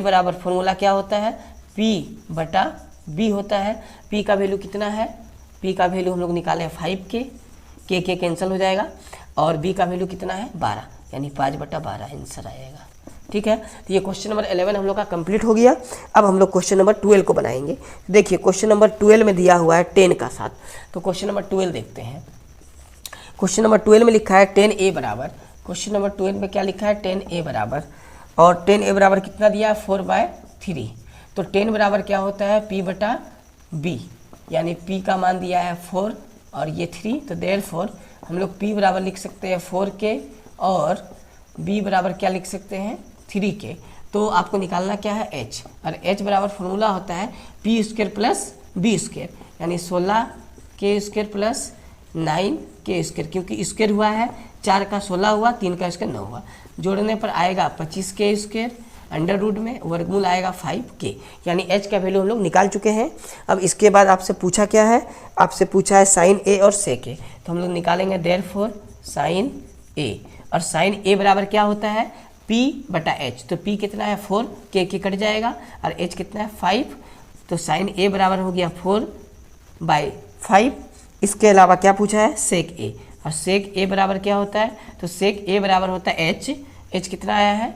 बराबर फॉर्मूला क्या होता है, पी बटा बी होता है। पी का वैल्यू कितना है, पी का वैल्यू हम लोग निकाले 5 के कैंसिल हो जाएगा, और बी का वैल्यू कितना है 12, यानी 5 बटा 12 आंसर आएगा। ठीक है, तो ये क्वेश्चन नंबर 11 हम लोग का कंप्लीट हो गया। अब हम लोग क्वेश्चन नंबर 12 को बनाएंगे। देखिए क्वेश्चन नंबर 12 में दिया हुआ है 10 का साथ, तो क्वेश्चन नंबर 12 देखते हैं। क्वेश्चन नंबर 12 में लिखा है 10a बराबर, क्वेश्चन नंबर 12 में क्या लिखा है 10a बराबर, और 10a बराबर कितना दिया है 4/3। तो 10 बराबर क्या होता है p बटा b, यानी p का मान दिया है 4 और ये 3, तो देयरफॉर हम लोग p बराबर लिख सकते हैं 4 के, और b बराबर क्या लिख सकते हैं 3 के। तो आपको निकालना क्या है h, और h बराबर फॉर्मूला होता है p square plus b square, यानी 16 के स्क्वायर प्लस 9 के स्क्वायर, क्योंकि स्क्वायर हुआ है 4 का 16 हुआ, 3 का स्क्वायर 9 हुआ, जोड़ने पर आएगा 25 के स्क्वायर, अंडर रूट में वर्गमूल आएगा 5 के, यानी h का वैल्यू हम लोग निकाल चुके हैं। अब इसके बाद आपसे पूछा क्या है, आपसे पूछा है साइन ए और सेक ए, तो हम लोग निकालेंगे देयरफॉर साइन ए, और साइन ए बराबर क्या होता है p बटा h। तो p कितना है 4, के कट जाएगा, और h कितना है 5, तो साइन ए बराबर हो गया 4/5। इसके अलावा क्या पूछा है सेक ए, और सेक ए बराबर क्या होता है, तो सेक ए बराबर होता है h कितना आया है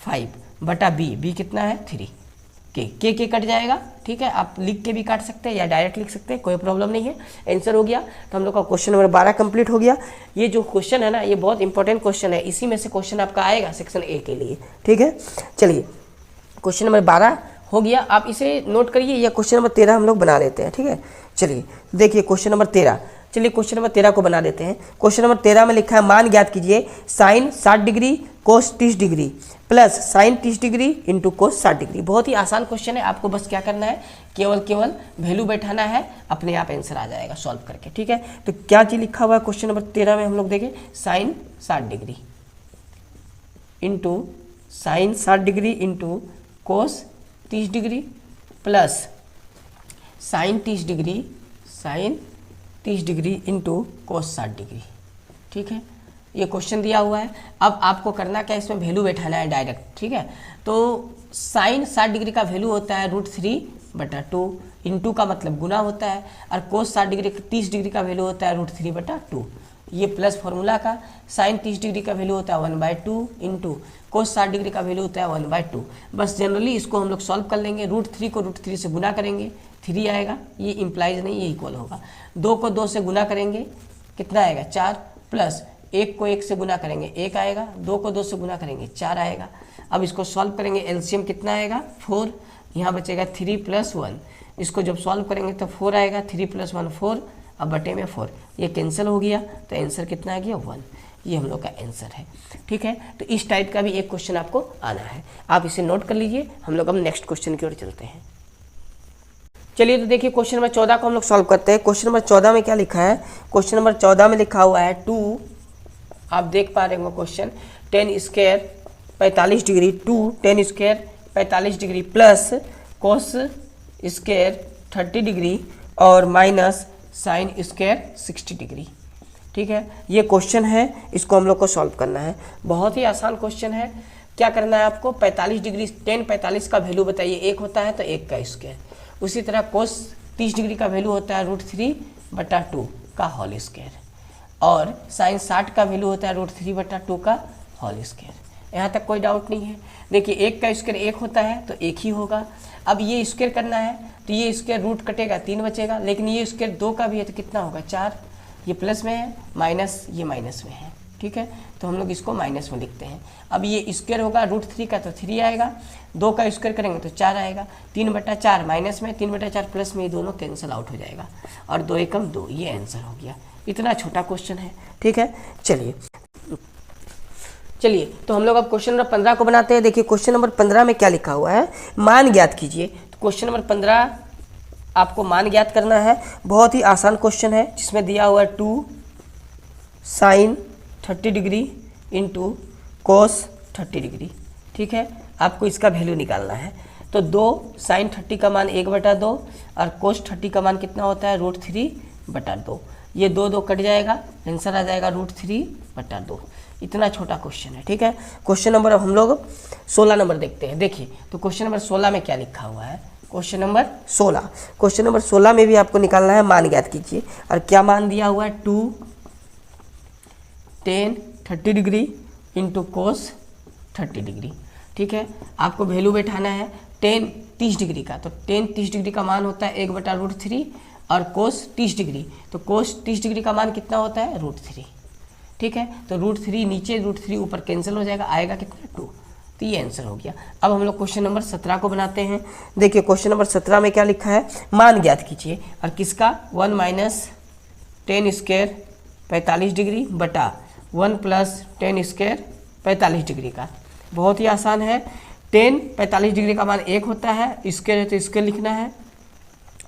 5 बटा b कितना है 3, के कट जाएगा। ठीक है, आप लिख के भी काट सकते हैं या डायरेक्ट लिख सकते हैं, कोई प्रॉब्लम नहीं है। आंसर हो गया। तो हम लोग का क्वेश्चन नंबर 12 कंप्लीट हो गया। ये जो क्वेश्चन है ना, ये बहुत इंपॉर्टेंट क्वेश्चन है, इसी में से क्वेश्चन आपका आएगा सेक्शन ए के लिए। ठीक है, चलिए क्वेश्चन नंबर 12 हो गया, आप इसे नोट करिए, या क्वेश्चन नंबर 13 हम लोग बना लेते हैं। ठीक है, चलिए देखिए क्वेश्चन नंबर 13, चलिए क्वेश्चन नंबर 13 को बना देते हैं। क्वेश्चन नंबर 13 में लिखा है मान ज्ञात कीजिए sine 60 degree cos 30 degree plus sine 30 degree into cos 60 degree. बहुत ही आसान क्वेश्चन है, आपको बस क्या करना है, केवल वैल्यू बैठाना है, अपने आप आंसर आ जाएगा सॉल्व करके। ठीक है, तो क्या चीज़ लिखा हुआ है क्वेश्चन नंबर 13 में, हम लोग देखें sine 60 degree into sine 60 degree into cos 30 degree plus sine 30 degree into cos 60 degree. ठीक है, ये क्वेश्चन दिया हुआ है। अब आपको करना क्या है, इसमें वैल्यू बैठाना है डायरेक्ट। ठीक है, तो साइन 60 डिग्री का वैल्यू होता है √3/2, इंटू का मतलब गुना होता है, और कोस 60 डिग्री 30 डिग्री का वैल्यू होता है √3/2। ये प्लस फॉर्मूला का साइन 30 डिग्री का वैल्यू होता है 1/2 इंटू कोस 60 डिग्री का वैल्यू होता है 1/2। बस जनरली इसको हम लोग सॉल्व कर लेंगे, √3 को √3 से गुना करेंगे 3 आएगा, ये इंप्लाइज नहीं, ये इक्वल होगा। 2 को 2 से गुना करेंगे कितना आएगा 4, प्लस 1 को 1 से गुना करेंगे 1 आएगा, 2 को 2 से गुना करेंगे 4 आएगा। अब इसको सॉल्व करेंगे, एलसीएम कितना आएगा 4, यहाँ बचेगा 3 + 1, इसको जब सॉल्व करेंगे तो 4 आएगा, 3 + 1 4, अब बटे में 4, ये कैंसिल हो गया, तो आंसर कितना आ गया 1। ये हम लोग का आंसर है। ठीक है, तो इस टाइप का भी एक क्वेश्चन आपको आना है, आप इसे नोट कर लीजिए। हम लोग अब नेक्स्ट क्वेश्चन की ओर चलते हैं। चलिए तो देखिए क्वेश्चन नंबर 14 को हम लोग सॉल्व करते हैं। क्वेश्चन नंबर 14 में क्या लिखा है, क्वेश्चन नंबर 14 में लिखा हुआ है 2, आप देख पा रहे हो question, 10 square 45 degree 2 10 square 45 degree plus cos square 30 degree और माइनस साइन स्क्वायर 60 डिग्री। ठीक है, ये क्वेश्चन है, इसको हम लोग को सॉल्व करना है। बहुत ही आसान क्वेश्चन है। क्या करना है आपको, 45 डिग्री 10 45 का वैल्यू बताइए, 1 होता है तो 1 का स्क्वायर। उसी तरह कोस 30 डिग्री का वैल्यू होता है √3/2 का होल स्क्वायर, और साइन 60 का वैल्यू होता है √3/2 का होल स्क्वायर। यहाँ तक कोई डाउट नहीं है। देखिए 1 का स्क्वायर 1 होता है तो 1 ही होगा। अब ये स्क्वायर करना है तो ये स्क्वायर रूट कटेगा 3 बचेगा, लेकिन ये स्क्वायर 2 का भी है तो कितना होगा 4, ये प्लस में है, माइनस ये माइनस में है। ठीक है, तो हम लोग इसको माइनस में लिखते हैं। अब ये स्क्वायर होगा √3 का तो 3 आएगा, 2 का स्क्वायर करेंगे तो 4 आएगा, 3/4 माइनस में, 3/4 प्लस में, ये दोनों कैंसिल आउट हो जाएगा और 2 एकम 2, ये आंसर हो गया। इतना छोटा क्वेश्चन है, ठीक है। चलिए तो हम लोग अब क्वेश्चन नंबर 15 को बनाते हैं। देखिए क्वेश्चन नंबर 15 में क्या लिखा हुआ है, मान ज्ञात कीजिए। तो क्वेश्चन नंबर 15 आपको मान ज्ञात करना है। बहुत ही आसान क्वेश्चन है, जिसमें दिया हुआ है 2 sin 30 degree into cos 30 degree, ठीक है। आपको इसका वैल्यू निकालना है। तो 2 sin 30 का मान 1/2 और कोस 30 का मान कितना होता है √3/2। ये 2 कट जाएगा, आंसर आ जाएगा √3/2। इतना छोटा क्वेश्चन है, ठीक है। क्वेश्चन नंबर अब हम लोग 16 नंबर देखते हैं। देखिए तो क्वेश्चन नंबर 16 में क्या लिखा हुआ है, क्वेश्चन नंबर 16 में भी आपको निकालना है, मान ज्ञात कीजिए। और क्या मान दिया हुआ है 2 tan 30 degree into cos 30 degree, ठीक है। आपको वैल्यू बैठाना है tan 30 डिग्री का, तो tan 30 डिग्री का मान होता है 1/√3 और कोस 30 डिग्री, तो कोस 30 डिग्री का मान कितना होता है √3, ठीक है। तो √3 नीचे, √3 ऊपर कैंसिल हो जाएगा, आएगा कितना 2, तो ये आंसर हो गया। अब हम लोग क्वेश्चन नंबर 17 को बनाते हैं। देखिए क्वेश्चन नंबर 17 में क्या लिखा है, मान ज्ञात कीजिए। और किसका 1 - tan स्क्वायर 45 डिग्री बटा 1 + tan स्क्वायर 45 डिग्री का। बहुत ही आसान है। tan 45 डिग्री का मान 1 होता है, स्क्वायर है तो स्क्वायर लिखना है,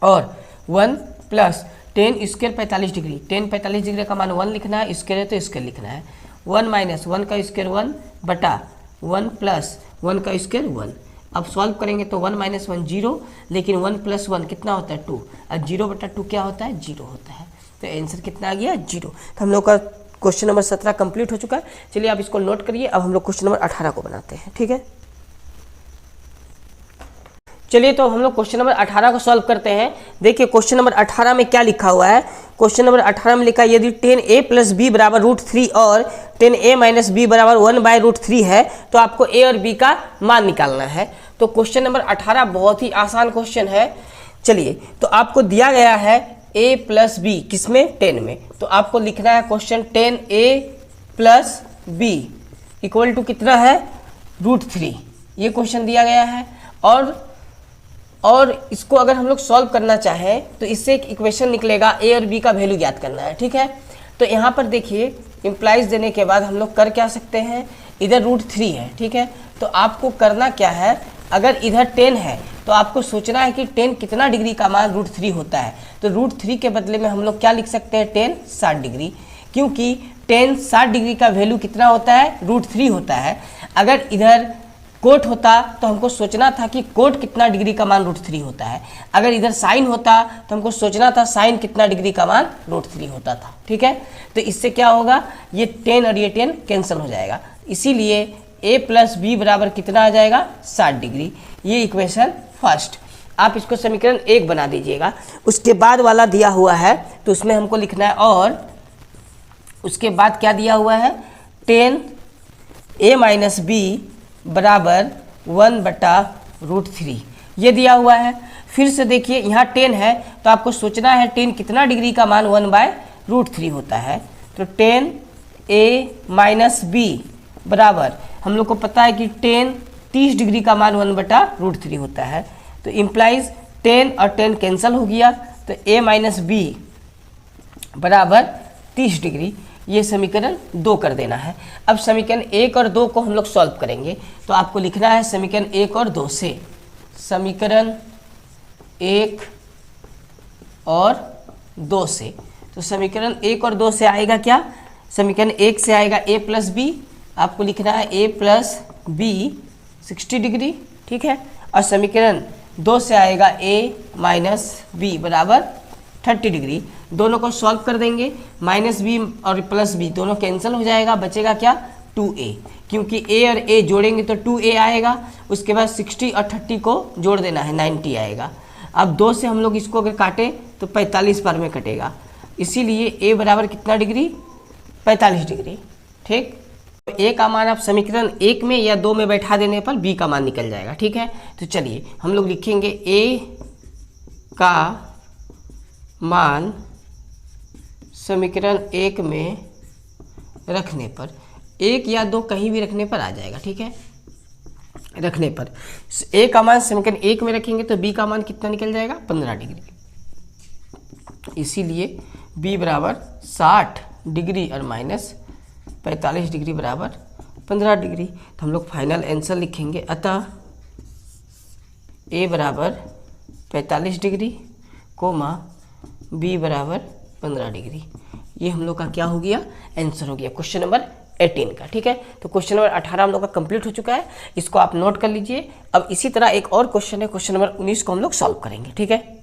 और 1 + tan square 45 degree, tan 45 degree का मान 1 लिखना है, स्क्वायर है तो स्क्वायर लिखना है। 1 - 1 का स्क्वायर 1 बटा 1 + 1 का स्क्वायर 1। अब सॉल्व करेंगे तो 1 - 1 0, लेकिन 1 + 1 कितना होता है 2, और 0/2 क्या होता है 0 होता है। तो आंसर कितना आ गया 0। तो हम लोग का क्वेश्चन नंबर 17 कंप्लीट हो चुका है। चलिए आप इसको नोट करिए। अब हम लोग क्वेश्चन नंबर 18 को बनाते हैं, ठीक है। चलिए तो हम लोग क्वेश्चन नंबर 18 को सॉल्व करते हैं। देखिए क्वेश्चन नंबर 18 में क्या लिखा हुआ है, क्वेश्चन नंबर 18 में लिखा है यदि tan a + b = √3 और tan a - b = 1/√3 है तो आपको a और b का मान निकालना है। तो क्वेश्चन नंबर 18 बहुत ही आसान क्वेश्चन है। चलिए तो आपको दिया गया है a + b, किसमें tan में, तो आपको लिखना है क्वेश्चन tan a + b = कितना है √3। ये क्वेश्चन दिया गया है। और इसको अगर हम लोग सॉल्व करना चाहें तो इससे एक इक्वेशन निकलेगा, a और b का वैल्यू ज्ञात करना है, ठीक है। तो यहाँ पर देखिए इम्प्लाइज देने के बाद हम लोग कर क्या सकते हैं, इधर √3 है, ठीक है। तो आपको करना क्या है, अगर इधर 10 है तो आपको सोचना है कि 10 कितना डिग्री का मान √3 होता है। तो √3 के बदले में हम लोग क्या लिख सकते हैं, 10 60 डिग्री, क्योंकि 10 60 डिग्री का वैल्यू कितना होता है √3 होता है। अगर इधर कोट होता तो हमको सोचना था कि कोट कितना डिग्री का मान √3 होता है। अगर इधर साइन होता तो हमको सोचना था साइन कितना डिग्री का मान √3 होता था, ठीक है। तो इससे क्या होगा, ये 10 और ये 10 कैंसिल हो जाएगा, इसीलिए a + b बराबर कितना आ जाएगा 60 डिग्री। ये इक्वेशन फर्स्ट। आप इसको समीकरण 1 बना दीजिएगा। उसके बाद वाला दिया हुआ है तो उसमें हमको लिखना है, और उसके बाद क्या दिया हुआ है, tan a - b बराबर 1/√3 ये दिया हुआ है। फिर से देखिए यहाँ 10 है तो आपको सोचना है 10 कितना डिग्री का मान 1/√3 होता है। तो tan a - b बराबर, हम लोग को पता है कि tan 30 डिग्री का मान 1/√3 होता है। तो इम्प्लाइज 10 और 10 कैंसिल हो गया, तो a - b बराबर 30 डिग्री। ये समीकरण 2 कर देना है। अब समीकरण 1 और 2 को हम लोग सॉल्व करेंगे। तो आपको लिखना है समीकरण 1 और 2 से, समीकरण 1 और 2 से। तो समीकरण 1 और 2 से आएगा क्या, समीकरण 1 से आएगा a + b, आपको लिखना है a + b 60 डिग्री, ठीक है। और समीकरण 2 से आएगा a - b बराबर 30 डिग्री। दोनों को सॉल्व कर देंगे, -b और +b दोनों कैंसिल हो जाएगा, बचेगा क्या 2a, क्योंकि a और a जोड़ेंगे तो 2a आएगा। उसके बाद 60 और 30 को जोड़ देना है, 90 आएगा। अब 2 से हम लोग इसको अगर काटें तो 45 बार में कटेगा, इसीलिए a बराबर कितना डिग्री 45 डिग्री, ठीक। तो a का मान आप समीकरण 1 में या 2 में बैठा देने पर b का मान निकल जाएगा, ठीक है। तो चलिए हम लोग लिखेंगे a का मान समीकरण 1 में रखने पर, 1 या 2 कहीं भी रखने पर आ जाएगा, ठीक है। रखने पर ए का मान समीकरण 1 में रखेंगे तो बी का मान कितना निकल जाएगा, 15 डिग्री। इसीलिए बी बराबर 60 डिग्री और माइनस 45 डिग्री बराबर 15 डिग्री। तो हम लोग फाइनल आंसर लिखेंगे, अतः ए बराबर 45 डिग्री कोमा बी बराबर 15 डिग्री। ये हम लोग का क्या हो गया, आंसर हो गया क्वेश्चन नंबर 18 का, ठीक है। तो क्वेश्चन नंबर 18 हम लोग का कंप्लीट हो चुका है, इसको आप नोट कर लीजिए। अब इसी तरह एक और क्वेश्चन है, क्वेश्चन नंबर 19 को हम लोग सॉल्व करेंगे, ठीक है।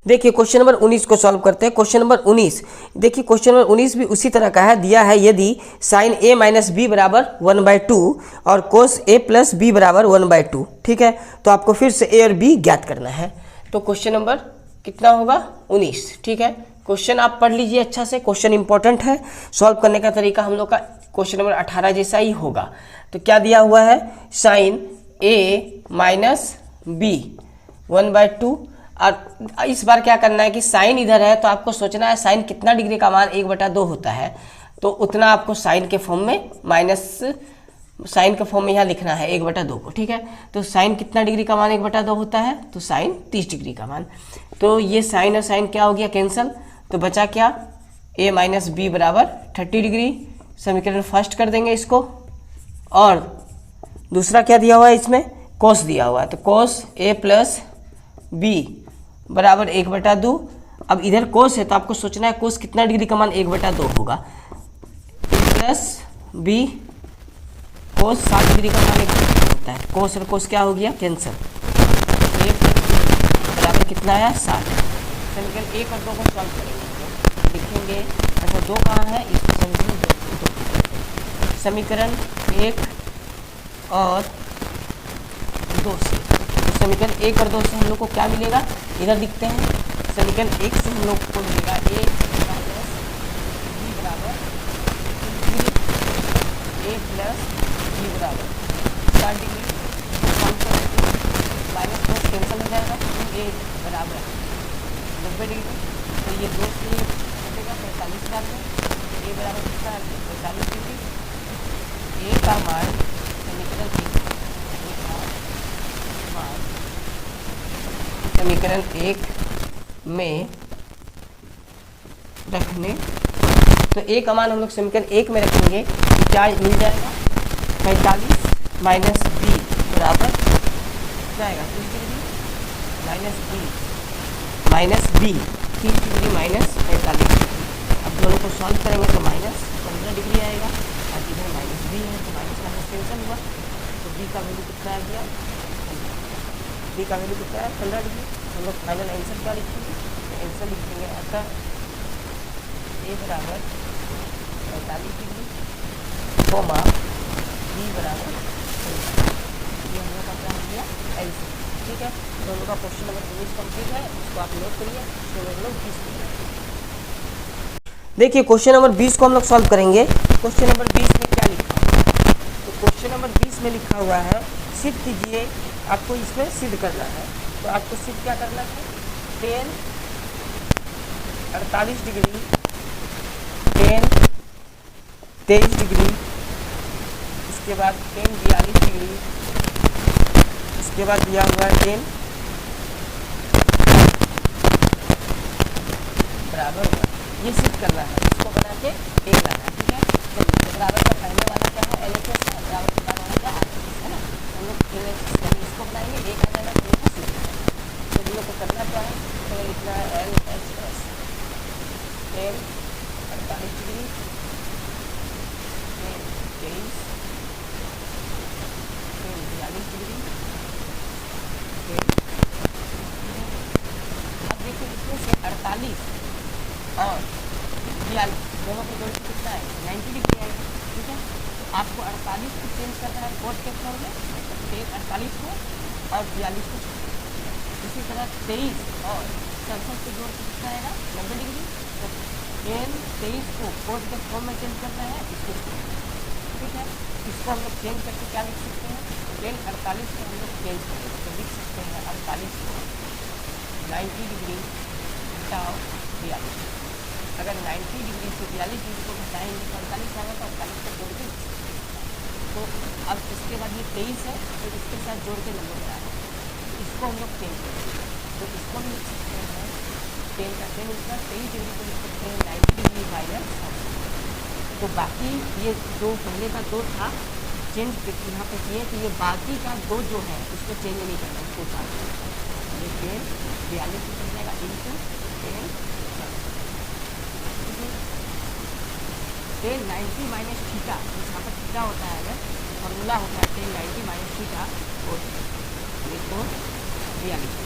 देखिए क्वेश्चन नंबर 19 को सॉल्व करते हैं। क्वेश्चन नंबर 19, देखिए क्वेश्चन नंबर 19 भी उसी तरह का है। दिया है यदि साइन a माइनस बी बराबर 1/2 और कोस a प्लस बी बराबर 1/2, ठीक है। तो आपको फिर से a और b ज्ञात करना है। तो क्वेश्चन नंबर कितना होगा, 19, ठीक है। क्वेश्चन आप पढ़ लीजिए अच्छा से, क्वेश्चन इंपॉर्टेंट है। सॉल्व करने का तरीका हम लोग का क्वेश्चन नंबर 18 जैसा ही होगा। तो क्या दिया हुआ है, साइन a माइनस बी 1/2, और इस बार क्या करना है कि साइन इधर है तो आपको सोचना है साइन कितना डिग्री का मान 1/2 होता है, तो उतना आपको साइन के फॉर्म में माइनस साइन के फॉर्म में यहाँ लिखना है 1/2 को, ठीक है। तो साइन कितना डिग्री का मान 1/2 होता है, तो साइन 30 डिग्री का मान। तो ये साइन और साइन क्या हो गया, कैंसल। तो बचा क्या, a माइनस बी बराबर 30 डिग्री। समीकरण फर्स्ट कर देंगे इसको। और दूसरा क्या दिया हुआ है, इसमें कोस दिया हुआ है, तो कोस a प्लस बी बराबर 1/2। अब इधर कोस है तो आपको सोचना है कोस कितना डिग्री का मान 1/2 होगा, प्लस बी कोस 60 डिग्री का मान 1/2 होता है। कोस और कोस क्या हो गया, कैंसल। a बराबर कितना है, 60। समीकरण 1 और 2 को सॉल्व करेंगे, लिखेंगे। अच्छा 2 कहाँ है, इसको समीकरण 2, समीकरण 1 और 2 से। तो समीकरण 1 और 2 से हम लोग को क्या मिलेगा, इधर लिखते हैं। समीकरण 1 से हम लोग को मिलेगा a माइनस बी बराबर a प्लस बी बराबर 60 डिग्री। माइनस कोस कैंसिल हो जाएगा, a बराबर 90 डिग्री। तो ये 2 से कटेगा 45 बार में, a बराबर कितना है, 45 डिग्री। a का मान समीकरण 1 में रखने, तो a का मान हम लोग समीकरण 1 में रखेंगे तो क्या मिल जाएगा, 45 माइनस बी बराबर जाएगा 30 degree minus B 30 degree minus 45 degree. अब दोनों को सॉल्व करेंगे तो माइनस 15 डिग्री आएगा, और इधर माइनस बी है तो माइनस माइनस कैंसिल हुआ। तो बी का वैल्यू कितना आ गया, बी का वैल्यू कितना है, 15 डिग्री। हम लोग फाइनल आंसर क्या लिखेंगे, तो आंसर लिखेंगे अतः a बराबर 45 डिग्री कोमा बी बराबर 15। ये हम लोग का क्या हो गया, आंसर, ठीक है। तो हम लोग का क्वेश्चन नंबर 19 कंप्लीट है, इसको आप नोट करिए। तो हम लोग 20 देखिए क्वेश्चन नंबर 20 को हम लोग सॉल्व करेंगे। क्वेश्चन नंबर 20 में क्या लिखा है, तो क्वेश्चन नंबर 20 में लिखा हुआ है, सिद्ध कीजिए। आपको इसमें सिद्ध करना है, तो आपको सिद्ध क्या करना है, tan 48 डिग्री, tan 23 डिग्री, इसके बाद tan 42 डिग्री, इसके बाद दिया हुआ है tan बराबर हुआ। ये सिद्ध करना है, इसको बना के एक लाना है, ठीक है। तो बराबर का पहले वाला क्या है, LHS है, बराबर के बाद वाला क्या RHS है ना। हम लोग इसको बनाएंगे, एक आ जाएगा तो इसको सिद्ध करेंगे। तो हम लोग को करना क्या है, तो लिखना है LHS tan 48 degree, tan 23, tan 42 degree. अब देखिए इसमें से 48 और 42 दोनों को जोड़ के कितना है, 90 डिग्री आएगा, ठीक है। तो आपको 48 को चेंज करना है कोड के फॉर्म में, तो 48 को और 42 को। इसी तरह 23 और 67 को जोड़ के कितना आएगा, 90 डिग्री। तो tan 23 को कोड के फॉर्म में चेंज करना है, इसको, ठीक है। इसको हम लोग चेंज करके क्या लिख सकते हैं, tan 48 को हम लोग चेंज करेंगे तो लिख सकते हैं 48 को 90 डिग्री घटाओ 42, अगर 90 डिग्री से 42 डिग्री को घटाएंगे तो 48 आएगा, तो 48 को जोड़ के। तो अब इसके बाद ये 23 है, तो इसके साथ जोड़ के नंबर बना है, इसको हम लोग चेंज करेंगे। तो इसको हम लिख सकते हैं 10 का 10 उसका 23 डिग्री को लिख सकते हैं 90 डिग्री माइनस। तो बाकी ये जो पहले का 2 था चेंज यहाँ पे किए, तो ये बाकी का 2 जो है उसको चेंज नहीं करना, उसको उतार ये 10 42 से बन जाएगा इंटू 10 90 माइनस थीटा, यहाँ पर थीटा होता है, अगर फॉर्मूला होता है 10 90 माइनस थीटा और ये तो 42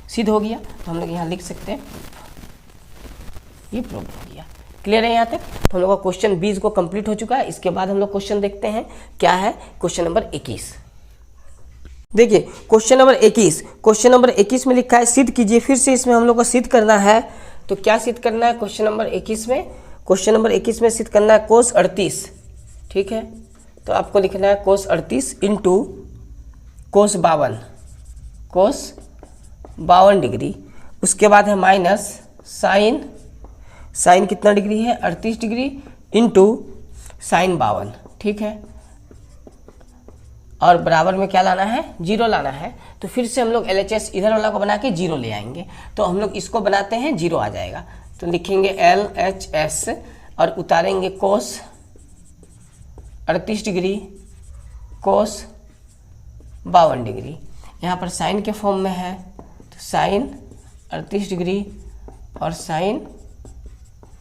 सिद्ध हो गया। तो हम लोग यहाँ लिख सकते हैं ये प्रूव हो गया। क्लियर है यहाँ तक? तो हम लोग का क्वेश्चन 20 को कंप्लीट हो चुका है। इसके बाद हम लोग क्वेश्चन देखते हैं क्या है। क्वेश्चन नंबर 21 देखिए, क्वेश्चन नंबर 21, क्वेश्चन नंबर 21 में लिखा है सिद्ध कीजिए। फिर से इसमें हम लोग को सिद्ध करना है। तो क्या सिद्ध करना है क्वेश्चन नंबर 21 में? क्वेश्चन नंबर 21 में सिद्ध करना है कोस 38, ठीक है। तो आपको लिखना है कोस 38 इंटू कोस 52, कोस 52 डिग्री। उसके बाद है माइनस साइन, साइन कितना डिग्री है 38 डिग्री इंटू साइन 52, ठीक है। और बराबर में क्या लाना है? 0 लाना है। तो फिर से हम लोग LHS इधर वाला को बना के 0 ले आएंगे। तो हम लोग इसको बनाते हैं 0 आ जाएगा। तो लिखेंगे LHS और उतारेंगे कोस 38 डिग्री कोस 52 डिग्री। यहाँ पर साइन के फॉर्म में है, तो साइन 38 डिग्री और साइन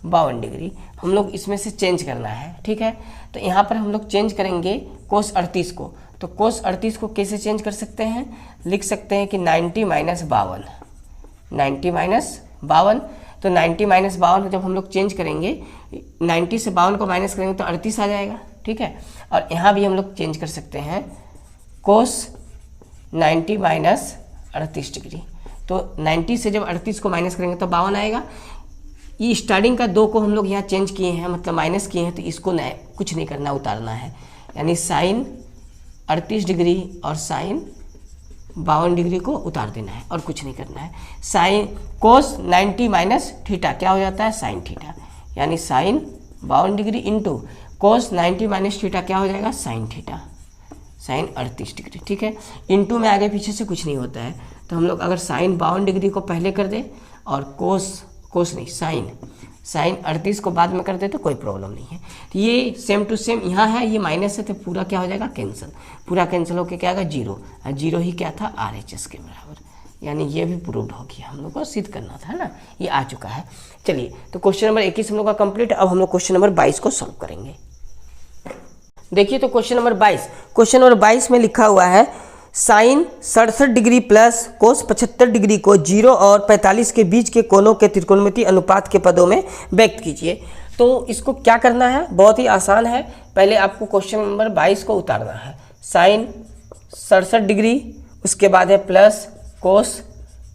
52 डिग्री हम लोग इसमें से चेंज करना है, ठीक है। तो यहाँ पर हम लोग चेंज करेंगे कोस 38 को। तो कोस 38 को कैसे चेंज कर सकते हैं? लिख सकते हैं कि 90 माइनस 52, 90 माइनस 52। तो 90 माइनस 52 जब हम लोग चेंज करेंगे, 90 से 52 को माइनस करेंगे तो 38 आ जाएगा, ठीक है। और यहाँ भी हम लोग चेंज कर सकते हैं कोस 90 माइनस 38 डिग्री। तो 90 से जब 38 को माइनस करेंगे तो 52 आएगा। ये स्टार्टिंग का 2 को हम लोग यहाँ चेंज किए हैं, मतलब माइनस किए हैं, तो इसको नए कुछ नहीं करना, उतारना है। यानी साइन 38 डिग्री और साइन 52 डिग्री को उतार देना है और कुछ नहीं करना है। साइन कोस 90 माइनस थीटा क्या हो जाता है? Sine theta. यानी sine 52 degree into cos 90 minus theta क्या हो जाएगा? साइन थीटा, साइन 38 डिग्री, ठीक है। इंटू में आगे पीछे से कुछ नहीं होता है। तो हम लोग अगर साइन 52 डिग्री को पहले कर दे और कोस नहीं साइन 38 को बाद में कर दे तो कोई प्रॉब्लम नहीं है। तो ये सेम टू सेम यहाँ है, ये माइनस है तो पूरा क्या हो जाएगा? कैंसिल। पूरा कैंसिल होकर क्या आएगा? 0। और 0 ही क्या था? RHS के बराबर। यानी ये भी प्रूव्ड हो गया, हम लोग को सिद्ध करना था ना, ये आ चुका है। चलिए, तो क्वेश्चन नंबर 21 हम लोग का कंप्लीट। अब हम लोग क्वेश्चन नंबर 22 को सॉल्व करेंगे। देखिए, तो क्वेश्चन नंबर 22 में लिखा हुआ है sine 67 degree plus cos 75 degree को 0 और 45 के बीच के कोणों के त्रिकोणमितीय अनुपात के पदों में व्यक्त कीजिए। तो इसको क्या करना है? बहुत ही आसान है। पहले आपको क्वेश्चन नंबर 22 को उतारना है। साइन 67 डिग्री, उसके बाद है प्लस कोस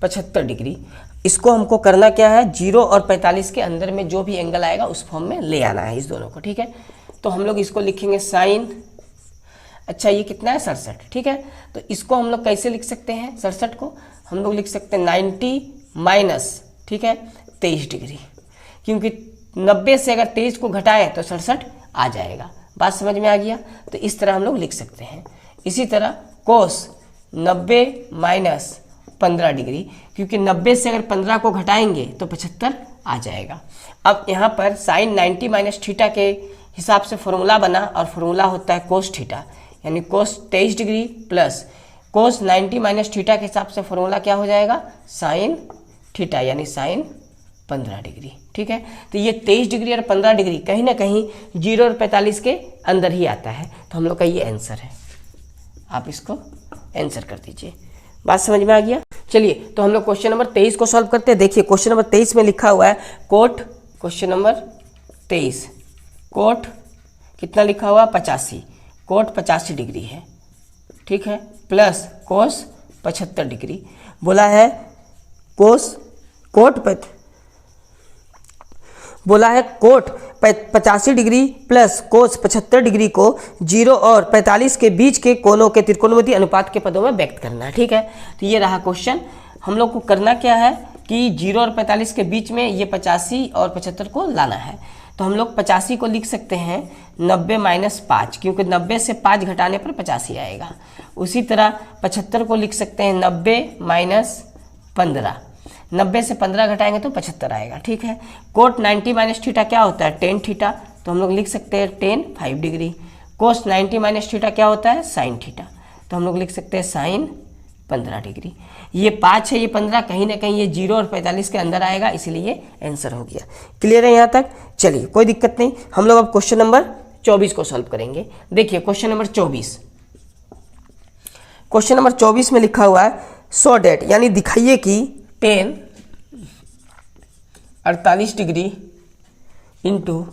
75 डिग्री। इसको हमको करना क्या है? 0 और 45 के अंदर में जो भी एंगल आएगा उस फॉर्म में ले आना है, इस दोनों को, ठीक है। तो हम लोग इसको लिखेंगे साइन, अच्छा ये कितना है? 67, ठीक है। तो इसको हम लोग कैसे लिख सकते हैं? 67 को हम लोग लिख सकते हैं 90 माइनस, ठीक है, 23 डिग्री, क्योंकि 90 से अगर 23 को घटाएं तो 67 आ जाएगा। बात समझ में आ गया? तो इस तरह हम लोग लिख सकते हैं। इसी तरह कोस 90 माइनस 15 डिग्री, क्योंकि 90 से अगर 15 को घटाएंगे तो 75 आ जाएगा। अब यहाँ पर साइन 90 माइनस थीटा के हिसाब से फॉर्मूला बना, और फॉर्मूला होता है कोस थीटा, यानी कोस 23 डिग्री प्लस कोस 90 माइनस थीटा के हिसाब से फॉर्मूला क्या हो जाएगा? साइन थीटा यानी साइन 15 डिग्री। ठीक है, तो ये 23 डिग्री और 15 डिग्री कहीं ना कहीं 0 और 45 के अंदर ही आता है, तो हम लोग का ये आंसर है। आप इसको आंसर कर दीजिए। बात समझ में आ गया? चलिए तो हम लोग क्वेश्चन नंबर 23 को सॉल्व करते हैं। देखिए क्वेश्चन नंबर 23 में लिखा हुआ है कोट, क्वेश्चन नंबर 23 कोट कितना लिखा हुआ 85, कोट 85 डिग्री है। ठीक है, प्लस कोस 75 डिग्री। बोला है cot 85 degree plus cos 75 degree को 0 और 45 के बीच के कोणों के त्रिकोणमितीय अनुपात के पदों में व्यक्त करना है। ठीक है, तो ये रहा क्वेश्चन। हम लोग को करना क्या है कि 0 और 45 के बीच में ये 85 और 75 को लाना है। तो हम लोग 85 को लिख सकते हैं 90 माइनस 5, क्योंकि 90 से 5 घटाने पर 85 आएगा। उसी तरह 75 को लिख सकते हैं 90 माइनस 15, 90 से 15 घटाएंगे तो 75 आएगा। ठीक है, कोट 90 माइनस थीटा क्या होता है tan थीटा, तो हम लोग लिख सकते हैं tan 5 degree. Cos 90 minus theta क्या होता है sin थीटा, तो हम लोग लिख सकते हैं sin 15 डिग्री। ये 5 है, ये 15, कहीं ना कहीं ये 0 और 45 के अंदर आएगा, इसलिए ये आंसर हो गया। क्लियर है यहाँ तक? चलिए कोई दिक्कत नहीं। हम लोग अब क्वेश्चन नंबर 24 को सॉल्व करेंगे। देखिए क्वेश्चन नंबर 24, क्वेश्चन नंबर 24 में लिखा हुआ है सो डेट, यानी दिखाइए कि tan 48 degree into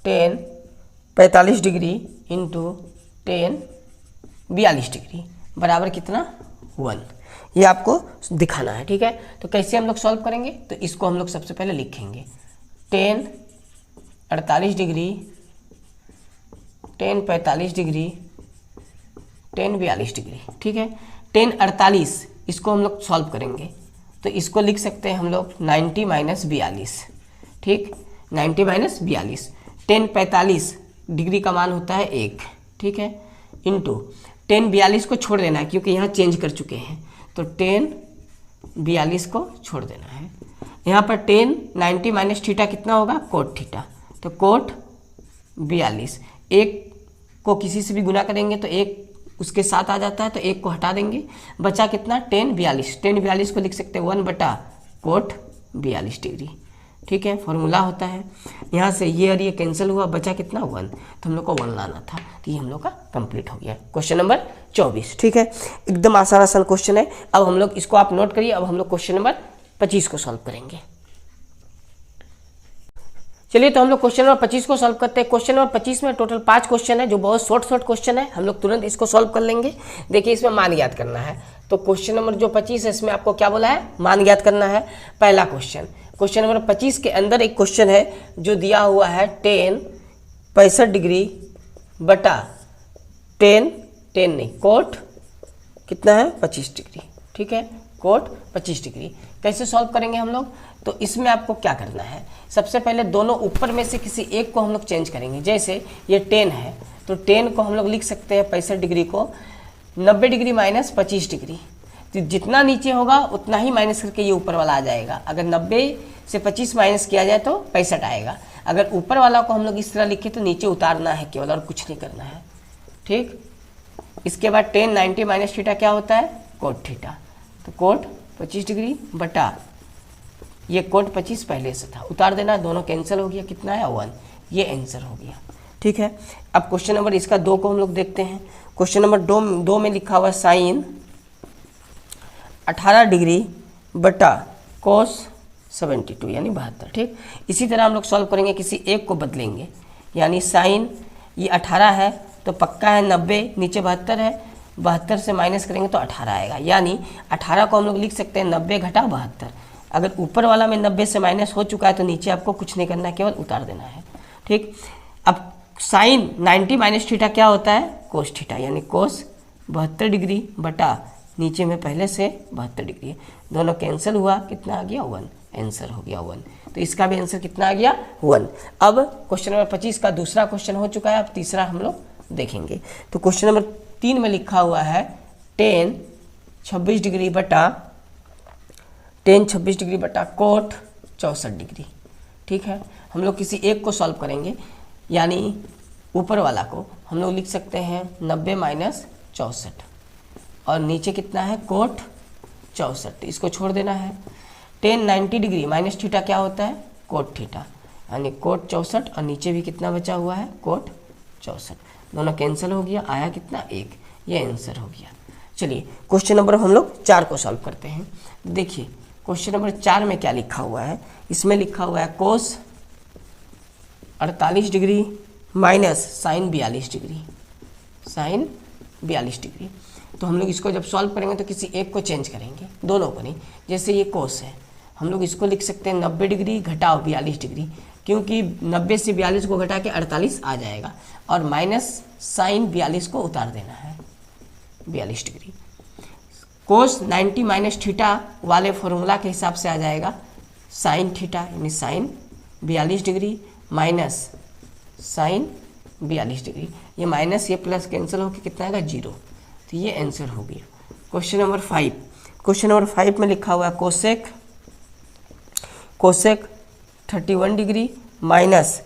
tan 45 degree into tan 42 degree बराबर कितना 1, ये आपको दिखाना है। ठीक है, तो कैसे हम लोग सॉल्व करेंगे, तो इसको हम लोग सबसे पहले लिखेंगे tan 48 degree, tan 45 degree, tan 42 degree. ठीक है, tan 48 इसको हम लोग सॉल्व करेंगे, तो इसको लिख सकते हैं हम लोग 90 माइनस 42। ठीक, 90 माइनस 42, tan 45 डिग्री का मान होता है 1। ठीक है, इंटू tan 42 को छोड़ देना है, क्योंकि यहाँ चेंज कर चुके हैं, तो tan 42 को छोड़ देना है। यहाँ पर tan 90 माइनस थीटा कितना होगा कोट थीटा, तो कोट 42, 1 को किसी से भी गुना करेंगे तो 1 उसके साथ आ जाता है, तो 1 को हटा देंगे, बचा कितना tan 42। tan 42 को लिख सकते हैं 1 बटा कोट 42 डिग्री। ठीक है, फॉर्मूला होता है, यहाँ से ये और ये कैंसिल हुआ, बचा कितना 1, तो हम लोग को 1 लाना था, तो ये हम लोग का कंप्लीट हो गया क्वेश्चन नंबर 24। ठीक है, एकदम आसान क्वेश्चन है। अब हम लोग इसको आप नोट करिए। अब हम लोग क्वेश्चन नंबर 25 को सॉल्व करेंगे। चलिए तो हम लोग क्वेश्चन नंबर 25 को सॉल्व करते हैं। क्वेश्चन नंबर 25 में टोटल 5 क्वेश्चन है, जो बहुत शॉर्ट क्वेश्चन है, हम लोग तुरंत इसको सॉल्व कर लेंगे। देखिए इसमें मान याद करना है, तो क्वेश्चन नंबर जो 25 है इसमें आपको क्या बोला है, मान याद करना है। पहला क्वेश्चन नंबर 25 के अंदर एक क्वेश्चन है जो दिया हुआ है tan 65 डिग्री बटा कोट कितना है 25 डिग्री। ठीक है, कोट 25 डिग्री कैसे सॉल्व करेंगे हम लोग, तो इसमें आपको क्या करना है, सबसे पहले दोनों ऊपर में से किसी एक को हम लोग चेंज करेंगे। जैसे ये tan है, तो tan को हम लोग लिख सकते हैं 65 डिग्री को 90 डिग्री माइनस 25 डिग्री, तो जितना नीचे होगा उतना ही माइनस करके ये ऊपर वाला आ जाएगा। अगर 90 से 25 माइनस किया जाए तो 65 आएगा। अगर ऊपर वाला को हम लोग इस तरह लिखे तो नीचे उतारना है केवल, और कुछ नहीं करना है। ठीक, इसके बाद tan 90 माइनस थीटा क्या होता है कोट थीटा, तो कोट 25 डिग्री बटा ये कोट 25 पहले से था, उतार देना, दोनों कैंसिल हो गया, कितना है 1, ये आंसर हो गया। ठीक है, अब क्वेश्चन नंबर इसका 2 को हम लोग देखते हैं। क्वेश्चन नंबर 2 में लिखा हुआ साइन 18 डिग्री बटा कोस 72 यानी 72। ठीक, इसी तरह हम लोग सॉल्व करेंगे, किसी एक को बदलेंगे, यानी साइन ये 18 है तो पक्का है 90, नीचे 72 है, 72 से माइनस करेंगे तो 18 आएगा, यानी 18 को हम लोग लिख सकते हैं 90 घटा 72। अगर ऊपर वाला में 90 से माइनस हो चुका है तो नीचे आपको कुछ नहीं करना है, केवल उतार देना है। ठीक, अब साइन 90 माइनस थीटा क्या होता है कोस थीटा, यानी कोस 72 डिग्री बटा नीचे में पहले से 72 डिग्री, दोनों कैंसिल हुआ, कितना आ गया 1, आंसर हो गया 1। तो इसका भी आंसर कितना आ गया 1। अब क्वेश्चन नंबर 25 का दूसरा क्वेश्चन हो चुका है, अब तीसरा हम लोग देखेंगे। तो क्वेश्चन नंबर 3 में लिखा हुआ है tan 26 डिग्री बटा कोट 64 डिग्री। ठीक है, हम लोग किसी एक को सॉल्व करेंगे, यानी ऊपर वाला को हम लोग लिख सकते हैं 90 माइनस 64, और नीचे कितना है कोट 64, इसको छोड़ देना है। टेन 90 डिग्री माइनस थीटा क्या होता है, कोट थीटा, यानी कोट 64 और नीचे भी कितना बचा हुआ है, कोट 64, दोनों कैंसिल हो गया, आया कितना 1, ये आंसर हो गया। चलिए क्वेश्चन नंबर हम लोग 4 को सॉल्व करते हैं। देखिए क्वेश्चन नंबर 4 में क्या लिखा हुआ है, इसमें लिखा हुआ है cos 48 degree minus sine 42 degree, sine 42 degree. तो हम लोग इसको जब सॉल्व करेंगे तो किसी एक को चेंज करेंगे, दोनों को नहीं। जैसे ये कोस है, हम लोग इसको लिख सकते हैं 90 डिग्री घटाओ 42 डिग्री, क्योंकि 90 से 42 को घटा के 48 आ जाएगा, और माइनस साइन 42 को उतार देना है 42 डिग्री। कोस 90 माइनस थीटा वाले फॉर्मूला के हिसाब से आ जाएगा साइन थीटा, यानी sine 42 degree minus sine 42 degree, ये माइनस ये प्लस कैंसिल होकर कितना आएगा 0, तो ये आंसर हो गया। क्वेश्चन नंबर 5, क्वेश्चन नंबर 5 में लिखा हुआ है cosec 31 degree minus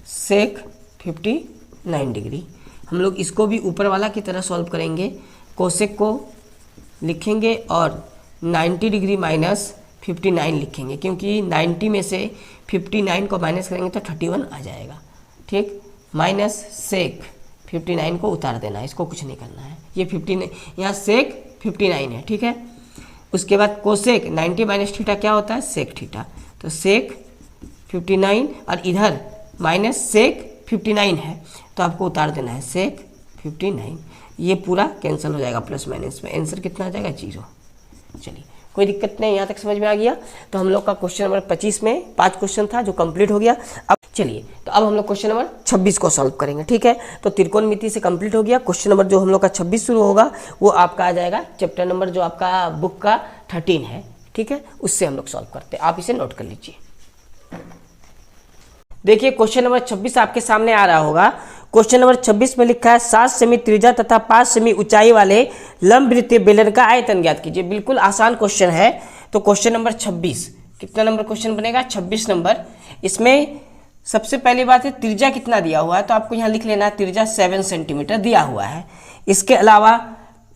sec 59 degree. हम लोग इसको भी ऊपर वाला की तरह सॉल्व करेंगे, कोसेक को लिखेंगे और 90 डिग्री माइनस 59 लिखेंगे, क्योंकि 90 में से 59 को माइनस करेंगे तो 31 आ जाएगा, ठीक। माइनस सेक 59 को उतार देना है, इसको कुछ नहीं करना है, ये 59 यहाँ सेक 59 है, ठीक है। उसके बाद कोसेक 90 माइनस थीटा क्या होता है, सेक थीटा, तो सेक 59 और इधर माइनस सेक 59 है, तो आपको उतार देना है सेक 59, ये पूरा कैंसिल हो जाएगा प्लस माइनस में, आंसर कितना आ जाएगा 0। चलिए कोई दिक्कत नहीं, यहाँ तक समझ में आ गया। तो हम लोग का क्वेश्चन नंबर 25 में 5 क्वेश्चन था जो कंप्लीट हो गया। अब चलिए, तो अब हम लोग क्वेश्चन नंबर 26 को सॉल्व करेंगे, ठीक है। तो त्रिकोणमिति से कंप्लीट हो गया। क्वेश्चन नंबर जो हम लोग का 26 शुरू होगा वो आपका आ जाएगा चैप्टर नंबर जो आपका बुक का 13 है, ठीक है, उससे हम लोग सॉल्व करते हैं। आप इसे नोट कर लीजिए। देखिए क्वेश्चन नंबर 26 आपके सामने आ रहा होगा। क्वेश्चन नंबर 26 में लिखा है 7 सेमी त्रिज्या तथा 5 सेमी ऊंचाई वाले लंबवृत्तीय बेलन का आयतन ज्ञात कीजिए। बिल्कुल आसान क्वेश्चन है। तो क्वेश्चन नंबर 26 कितना नंबर क्वेश्चन बनेगा, 26 नंबर। इसमें सबसे पहली बात है त्रिज्या कितना दिया हुआ है, तो आपको यहाँ लिख लेना है त्रिज्या 7 सेंटीमीटर दिया हुआ है। इसके अलावा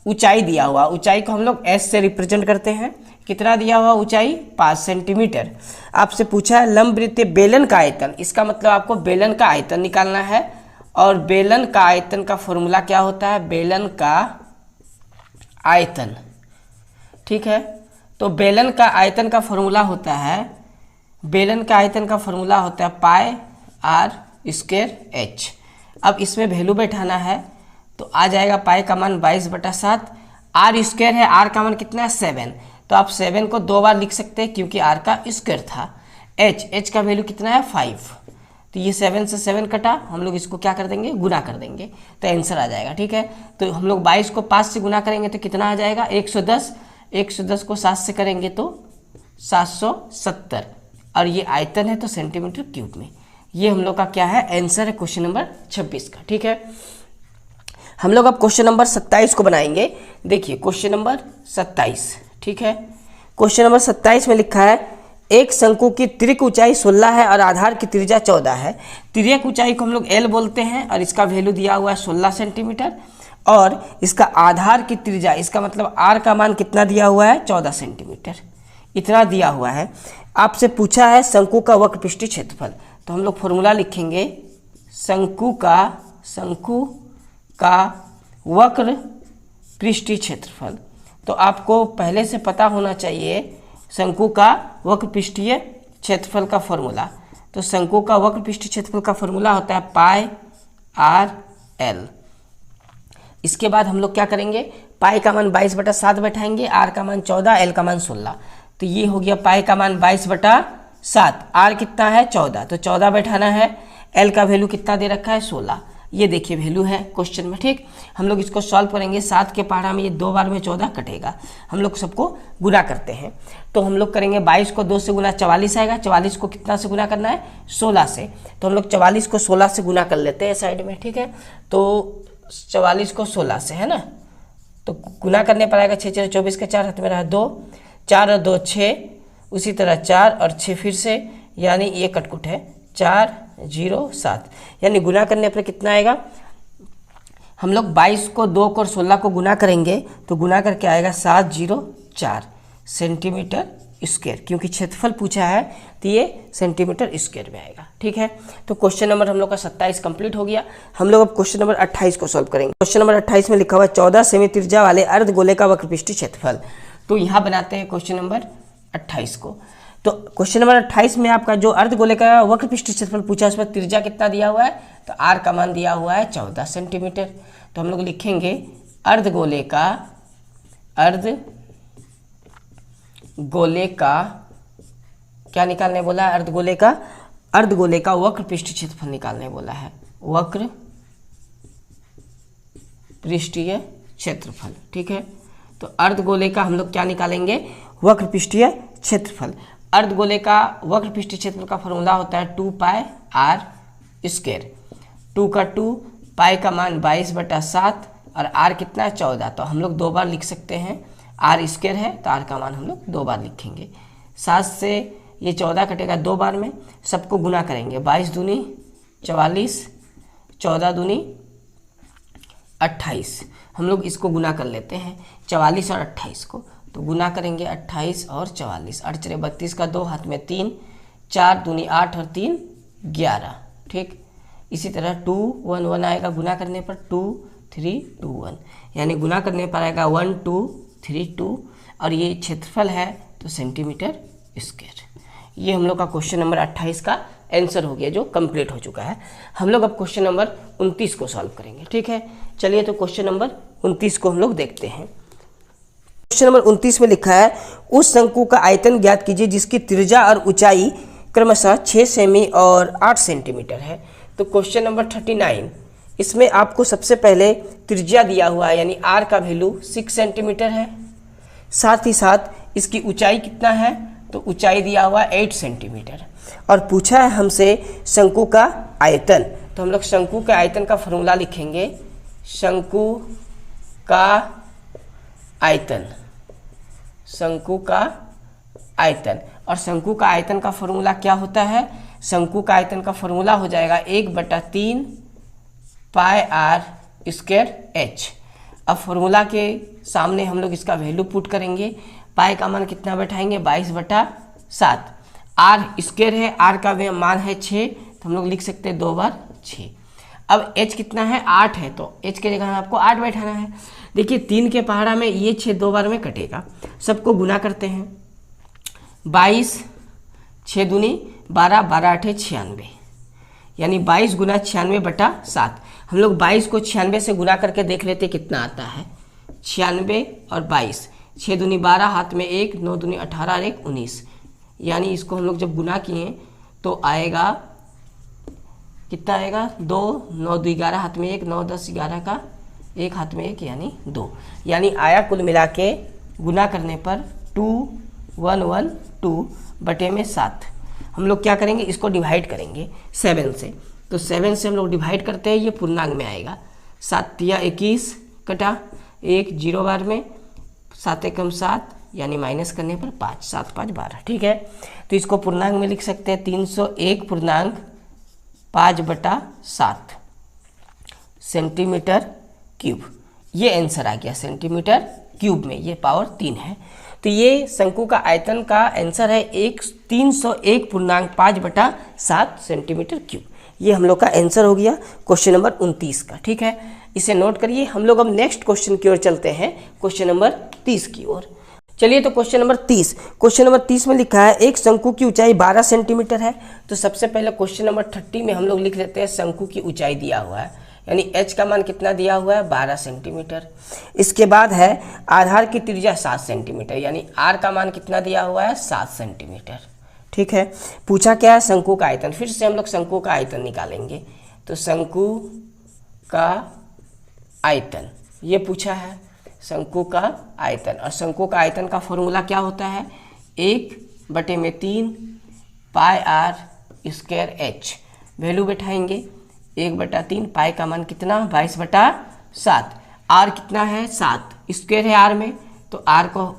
ऊंचाई दिया हुआ, ऊंचाई को हम लोग एस से रिप्रेजेंट करते हैं। कितना दिया हुआ ऊंचाई, 5 सेंटीमीटर। आपसे पूछा है लंबवृत्तीय बेलन का आयतन, इसका मतलब आपको बेलन का आयतन निकालना है। और बेलन का आयतन का फॉर्मूला क्या होता है, बेलन का आयतन, ठीक है। तो बेलन का आयतन का फॉर्मूला होता है, बेलन का आयतन का फॉर्मूला होता है पाई आर स्क्वायर एच। अब इसमें वैल्यू बैठाना है तो आ जाएगा पाई का मान 22/7, आर स्क्वायर है, आर का मान कितना है 7, तो आप 7 को 2 बार लिख सकते हैं क्योंकि आर का स्क्वायर था। एच का वैल्यू कितना है 5, तो ये 7 से 7 कटा, हम लोग इसको क्या कर देंगे, गुना कर देंगे, तो आंसर आ जाएगा, ठीक है। तो हम लोग 22 को 5 से गुना करेंगे तो कितना आ जाएगा 110, 110 को 7 से करेंगे तो 770, और ये आयतन है तो सेंटीमीटर क्यूब में। ये हम लोग का क्या है, आंसर है क्वेश्चन नंबर 26 का, ठीक है। हम लोग अब क्वेश्चन नंबर 27 को बनाएंगे। देखिए क्वेश्चन नंबर 27, ठीक है। क्वेश्चन नंबर 27 में लिखा है एक शंकु की तिर्यक ऊंचाई 16 है और आधार की त्रिज्या 14 है। तिर्यक ऊंचाई को हम लोग एल बोलते हैं और इसका वैल्यू दिया हुआ है 16 सेंटीमीटर, और इसका आधार की त्रिज्या, इसका मतलब आर का मान कितना दिया हुआ है 14 सेंटीमीटर, इतना दिया हुआ है। आपसे पूछा है शंकु का वक्र पृष्ठीय क्षेत्रफल, तो हम लोग फॉर्मूला लिखेंगे शंकु का वक्र पृष्ठीय क्षेत्रफल। तो आपको पहले से पता होना चाहिए शंकु का वक्र पृष्ठीय क्षेत्रफल का फॉर्मूला। तो शंकु का वक्र पृष्ठीय क्षेत्रफल का फॉर्मूला होता है पाई आर एल। इसके बाद हम लोग क्या करेंगे, पाई का मान 22/7 बैठाएंगे, आर का मान 14, एल का मान 16, तो ये हो गया पाई का मान 22/7, आर कितना है 14, तो 14 बैठाना है, एल का वैल्यू कितना दे रखा है 16, ये देखिए वैल्यू है क्वेश्चन में, ठीक। हम लोग इसको सॉल्व करेंगे, 7 के पहाड़ा में ये 2 बार में 14 कटेगा, हम लोग सबको गुना करते हैं। तो हम लोग करेंगे 22 को 2 से गुना 44 आएगा, 44 को कितना से गुना करना है 16 से, तो हम लोग 44 को 16 से गुना कर लेते हैं साइड में, ठीक है। तो 44 को 16 से, है ना, तो गुना करने पर आएगा 6 4 24 के 4 हाथ में रहा 2, 4 और 2 6, उसी तरह 4 और 6 फिर से, यानी ये कटकुट है 4 0 7, यानी गुना करने पर कितना आएगा, हम लोग 22 को 2 को और 16 को गुना करेंगे तो गुना करके आएगा 7 0 4, सेंटीमीटर स्क्वायर, क्योंकि क्षेत्रफल पूछा है तो ये सेंटीमीटर स्क्वायर में आएगा। ठीक है, तो क्वेश्चन नंबर हम लोग का 27 कंप्लीट हो गया। हम लोग अब क्वेश्चन नंबर 28 को सॉल्व करेंगे। क्वेश्चन नंबर 28 में लिखा हुआ 14 सेमी त्रिज्या वाले अर्धगोले का वक्रपृष्ठीय क्षेत्रफल। तो यहाँ बनाते हैं क्वेश्चन नंबर 28 को। तो क्वेश्चन नंबर 28 में आपका जो अर्धगोले का वक्रपृष्ठीय क्षेत्रफल पूछा है उसमें त्रिज्या कितना दिया हुआ है, तो आर का मान दिया हुआ है 14 सेंटीमीटर। तो हम लोग लिखेंगे अर्धगोले का क्या निकालने बोला है, अर्धगोले का वक्रपृष्ठीय क्षेत्रफल निकालने बोला है, वक्र पृष्ठीय क्षेत्रफल। ठीक है, तो अर्धगोले का हम लोग क्या निकालेंगे, वक्रपृष्ठीय क्षेत्रफल। अर्धगोले का वक्रपृष्ठीय क्षेत्रफल का फॉर्मूला होता है 2 पाई आर स्क्वायर। 2 का 2, पाई का मान 22/7 और आर कितना है 14। तो हम लोग 2 बार लिख सकते हैं, आर स्क्वायर है तो आर का मान हम लोग 2 बार लिखेंगे। 7 से ये 14 कटेगा 2 बार में, सबको गुना करेंगे। 22 दूनी 44, 14 दूनी 28। हम लोग इसको गुना कर लेते हैं 44 और 28 को, तो गुना करेंगे 28 और 44। 8 चले 32 का 2, हाथ में 3, 4 दूनी 8 और 3 11। ठीक, इसी तरह 2 1 1 आएगा गुना करने पर, 2 3 2 1, यानी गुना करने पर आएगा 1 2 3 2, और ये क्षेत्रफल है तो सेंटीमीटर स्क्वायर। ये हम लोग का क्वेश्चन नंबर 28 का आंसर हो गया, जो कंप्लीट हो चुका है। हम लोग अब क्वेश्चन नंबर 29 को सॉल्व करेंगे। ठीक है, चलिए तो क्वेश्चन नंबर 29 को हम लोग देखते हैं। क्वेश्चन नंबर 29 में लिखा है उस शंकु का आयतन ज्ञात कीजिए जिसकी त्रिज्या और ऊंचाई क्रमशः 6 सेमी और 8 सेंटीमीटर है। तो क्वेश्चन नंबर 39, इसमें आपको सबसे पहले त्रिज्या दिया हुआ है, यानी आर का वैल्यू 6 सेंटीमीटर है। साथ ही साथ इसकी ऊंचाई कितना है, तो ऊंचाई दिया हुआ है 8 सेंटीमीटर, और पूछा है हमसे शंकु का आयतन। तो हम लोग शंकु के आयतन का फॉर्मूला लिखेंगे, शंकु का आयतन, शंकु का आयतन। और शंकु का आयतन का फॉर्मूला क्या होता है, शंकु का आयतन का फॉर्मूला हो जाएगा 1/3 पाई आर स्क्वायर एच। अब फॉर्मूला के सामने हम लोग इसका वैल्यू पुट करेंगे। पाई का मान कितना बैठाएंगे, 22/7। आर स्क्वायर है, आर का मान है 6, तो हम लोग लिख सकते हैं 2 बार 6। अब एच कितना है, 8 है, तो एच के जगह आपको 8 बैठाना है। देखिए 3 के पहाड़ा में ये 6 2 बार में कटेगा, सबको गुना करते हैं। 22 6 दूनी 12, 12 8 96, यानी 22 गुना 96/7। हम लोग 22 को 96 से गुना करके देख लेते कितना आता है। 96 और 22, 6 दूनी 12, हाथ में 1, 9 दूनी 18 और 1 19, यानी इसको हम लोग जब गुना किए तो आएगा कितना आएगा, 2 9 2 11, हाथ में 1, 9 10 11 का 1, हाथ में 1, यानी 2, यानी आया कुल मिला के गुना करने पर 2112/7। हम लोग क्या करेंगे, इसको डिवाइड करेंगे 7 से, तो 7 से हम लोग डिवाइड करते हैं, ये पूर्णांक में आएगा। 7 तिया 21 कटा 1 0 बार में, 7 एकम 7, यानी माइनस करने पर 5, 7 5 12। ठीक है, तो इसको पूर्णांक में लिख सकते हैं 301.5/7 सेंटीमीटर क्यूब। ये आंसर आ गया सेंटीमीटर क्यूब में, ये पावर 3 है। तो ये शंकु का आयतन का आंसर है 301.5/7 सेंटीमीटर क्यूब। ये हम लोग का आंसर हो गया क्वेश्चन नंबर 29 का। ठीक है, इसे नोट करिए। हम लोग अब नेक्स्ट क्वेश्चन की ओर चलते हैं, क्वेश्चन नंबर 30 की ओर। चलिए तो क्वेश्चन नंबर 30 में लिखा है एक शंकु की ऊंचाई 12 सेंटीमीटर है। तो सबसे पहले क्वेश्चन नंबर 30 में हम लोग लिख लेते हैं शंकु की ऊंचाई दिया हुआ है, यानी h का मान कितना दिया हुआ है, 12 सेंटीमीटर। इसके बाद है आधार की त्रिज्या 7 सेंटीमीटर, यानी r का मान कितना दिया हुआ है, 7 सेंटीमीटर। ठीक है, पूछा क्या है, शंकु का आयतन। फिर से हम लोग शंकु का आयतन निकालेंगे। तो शंकु का आयतन ये पूछा है, शंकु का आयतन। और शंकु का आयतन का फॉर्मूला क्या होता है, 1/3 पाई आर स्क्वायर एच। वैल्यू बैठाएंगे 1/3, पाई का मान कितना, 22/7। आर कितना है, 7, स्क्वायर है आर में, तो आर को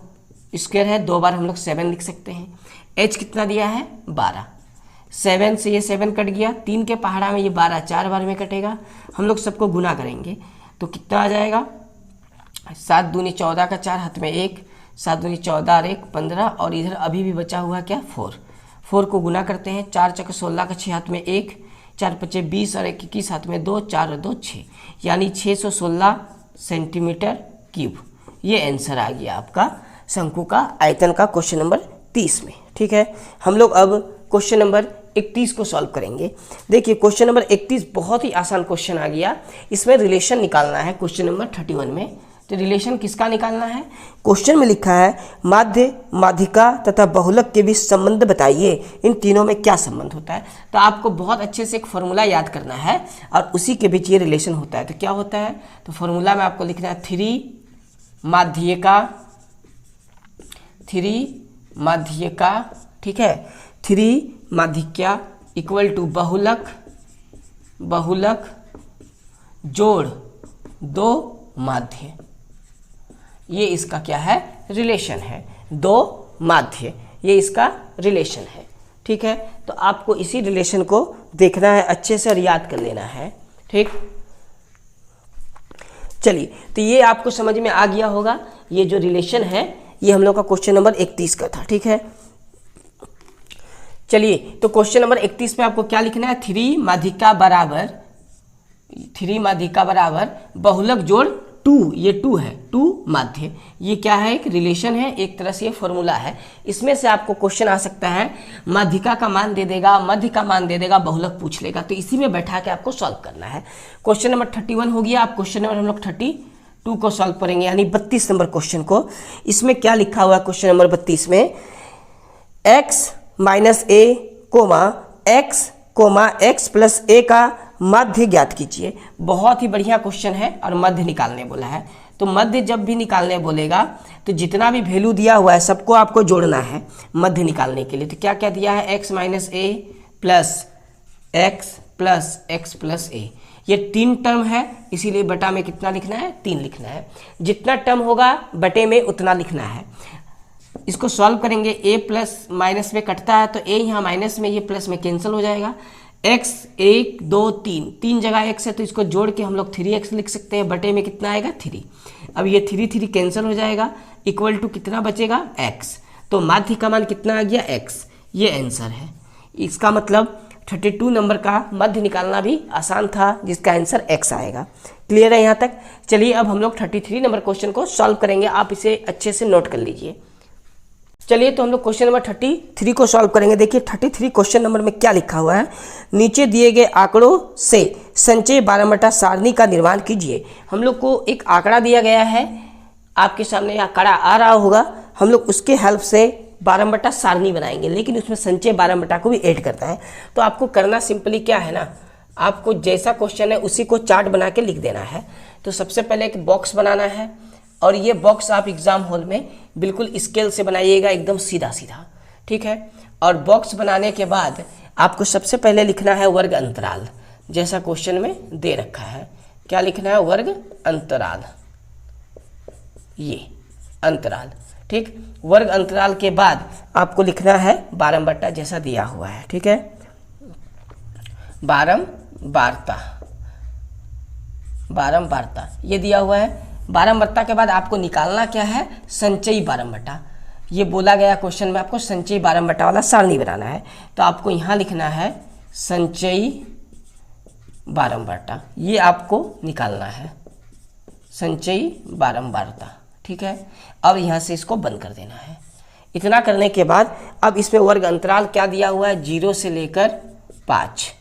स्क्वायर है 2 बार हम लोग 7 लिख सकते हैं। एच कितना दिया है, 12। 7 से ये 7 कट गया, 3 के पहाड़ा में ये 12 4 बार में कटेगा। हम लोग सबको गुना करेंगे तो कितना आ जाएगा, 7 दूनी 14 का 4, हाथ में 1, 7 दूनी 14 और 1 15 और इधर अभी भी बचा हुआ क्या 4 को गुना करते हैं 4 चक 16 का 6 हाथ में 1 4 पचे 20 और 1 21 हाथ में 2 4 और 2 6 यानी 616 सेंटीमीटर क्यूब। ये आंसर आ गया आपका शंकु का आयतन का क्वेश्चन नंबर 30 में। ठीक है, हम लोग अब क्वेश्चन नंबर 31 को सॉल्व करेंगे। देखिए क्वेश्चन नंबर 31 बहुत ही आसान क्वेश्चन आ गया। इसमें रिलेशन निकालना है क्वेश्चन नंबर 31 में। तो रिलेशन किसका निकालना है? क्वेश्चन में लिखा है माध्य, माध्यिका तथा बहुलक के बीच संबंध बताइए, इन तीनों में क्या संबंध होता है। तो आपको बहुत अच्छे से एक फॉर्मूला याद करना है और उसी के बीच ये रिलेशन होता है। तो क्या होता है? तो फॉर्मूला में आपको लिखना है 3 माध्यिका, ठीक है, 3 माध्यिका इक्वल टू बहुलक जोड़ 2 माध्य। ये इसका क्या है? रिलेशन है। 2 माध्य ये इसका रिलेशन है। ठीक है, तो आपको इसी रिलेशन को देखना है अच्छे से और याद कर लेना है। ठीक, चलिए, तो ये आपको समझ में आ गया होगा। ये जो रिलेशन है ये हम लोग का क्वेश्चन नंबर 31 का था। ठीक है, चलिए, तो क्वेश्चन नंबर 31 में आपको क्या लिखना है? 3 माध्यिका बराबर बहुलक जोड़ 2, ये 2 है, 2 माध्य। ये क्या है? एक रिलेशन है, एक तरह से ये फॉर्मूला है। इसमें से आपको क्वेश्चन आ सकता है, माध्यिका का मान दे देगा, मध्य का मान दे देगा, बहुलक पूछ लेगा। तो इसी में बैठा के आपको सॉल्व करना है। क्वेश्चन नंबर 31 हो गया। आप क्वेश्चन नंबर हम लोग 32 को सॉल्व करेंगे, यानी 32 नंबर क्वेश्चन को। इसमें क्या लिखा हुआ है क्वेश्चन नंबर 32 में? x माइनस ए x प्लस ए का मध्य ज्ञात कीजिए। बहुत ही बढ़िया क्वेश्चन है और मध्य निकालने बोला है। तो मध्य जब भी निकालने बोलेगा तो जितना भी वैल्यू दिया हुआ है सबको आपको जोड़ना है मध्य निकालने के लिए। तो क्या क्या दिया है? x माइनस ए प्लस x प्लस ए। ये 3 टर्म है, इसीलिए बटा में कितना लिखना है? 3 लिखना है। जितना टर्म होगा बटे में उतना लिखना है। इसको सॉल्व करेंगे, a प्लस माइनस में कटता है तो a यहाँ माइनस में, ये प्लस में कैंसिल हो जाएगा। x 1 2 3 जगह x है तो इसको जोड़ के हम लोग 3x लिख सकते हैं। बटे में कितना आएगा? 3। अब ये 3 कैंसिल हो जाएगा, इक्वल टू कितना बचेगा? x। तो माध्य का मान कितना आ गया? x। ये आंसर है। इसका मतलब 32 नंबर का मध्य निकालना भी आसान था, जिसका आंसर x आएगा। क्लियर है यहाँ तक? चलिए अब हम लोग 33 नंबर क्वेश्चन को सॉल्व करेंगे। आप इसे अच्छे से नोट कर लीजिए। चलिए, तो हम लोग क्वेश्चन नंबर 33 को सॉल्व करेंगे। देखिए 33 क्वेश्चन नंबर में क्या लिखा हुआ है? नीचे दिए गए आंकड़ों से संचय 12 सारणी का निर्माण कीजिए। हम लोग को एक आंकड़ा दिया गया है, आपके सामने आंकड़ा आ रहा होगा। हम लोग उसके हेल्प से 12 सारणी बनाएंगे, लेकिन उसमें संचय 12 को भी ऐड करता है। तो आपको करना सिंपली क्या है ना, आपको जैसा क्वेश्चन है उसी को चार्ट बना के लिख देना है। तो सबसे पहले एक बॉक्स बनाना है और ये बॉक्स आप एग्जाम हॉल में बिल्कुल स्केल से बनाइएगा, एकदम सीधा सीधा। ठीक है, और बॉक्स बनाने के बाद आपको सबसे पहले लिखना है वर्ग अंतराल, जैसा क्वेश्चन में दे रखा है। क्या लिखना है? वर्ग अंतराल, ये अंतराल। ठीक, वर्ग अंतराल के बाद आपको लिखना है बारंबारता, जैसा दिया हुआ है। ठीक है, बारंबारता ये दिया हुआ है। बारंबारता के बाद आपको निकालना क्या है? संचयी बारंबारता। ये बोला गया क्वेश्चन में आपको संचयी बारंबारता वाला सारणी बनाना है। तो आपको यहाँ लिखना है संचयी बारंबारता, ये आपको निकालना है, संचयी बारंबारता। ठीक है, अब यहाँ से इसको बंद कर देना है। इतना करने के बाद अब इसमें वर्ग अंतराल क्या दिया हुआ है? 0 से लेकर 5।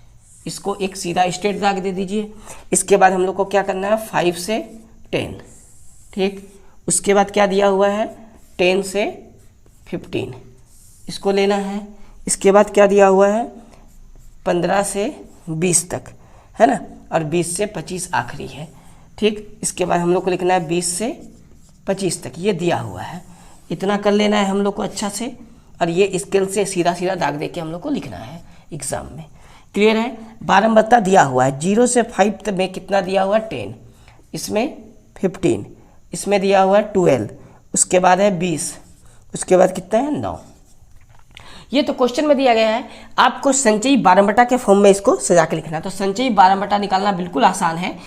इसको एक सीधा स्ट्रेट दाग दे दीजिए। इसके बाद हम लोग को क्या करना है? 5 से 10। ठीक, उसके बाद क्या दिया हुआ है? 10 से 15, इसको लेना है। इसके बाद क्या दिया हुआ है? 15 से 20 तक, है ना, और 20 से 25 आखिरी है। ठीक, इसके बाद हम लोग को लिखना है 20 से 25 तक, ये दिया हुआ है। इतना कर लेना है हम लोग को अच्छा से, और ये स्केल से सीधा सीधा दाग दे के हम लोग को लिखना है एग्जाम में। क्लियर है? बारंबारता दिया हुआ है। 0 से 5 में कितना दिया हुआ है? 10, इसमें 15, इसमें दिया हुआ है 12, उसके बाद है 20, उसके बाद कितना है? 9। ये तो क्वेश्चन में दिया गया है। आपको संचयी बारंबारता के फॉर्म में इसको सजा के लिखना है। तो संचयी बारंबारता निकालना बिल्कुल आसान है।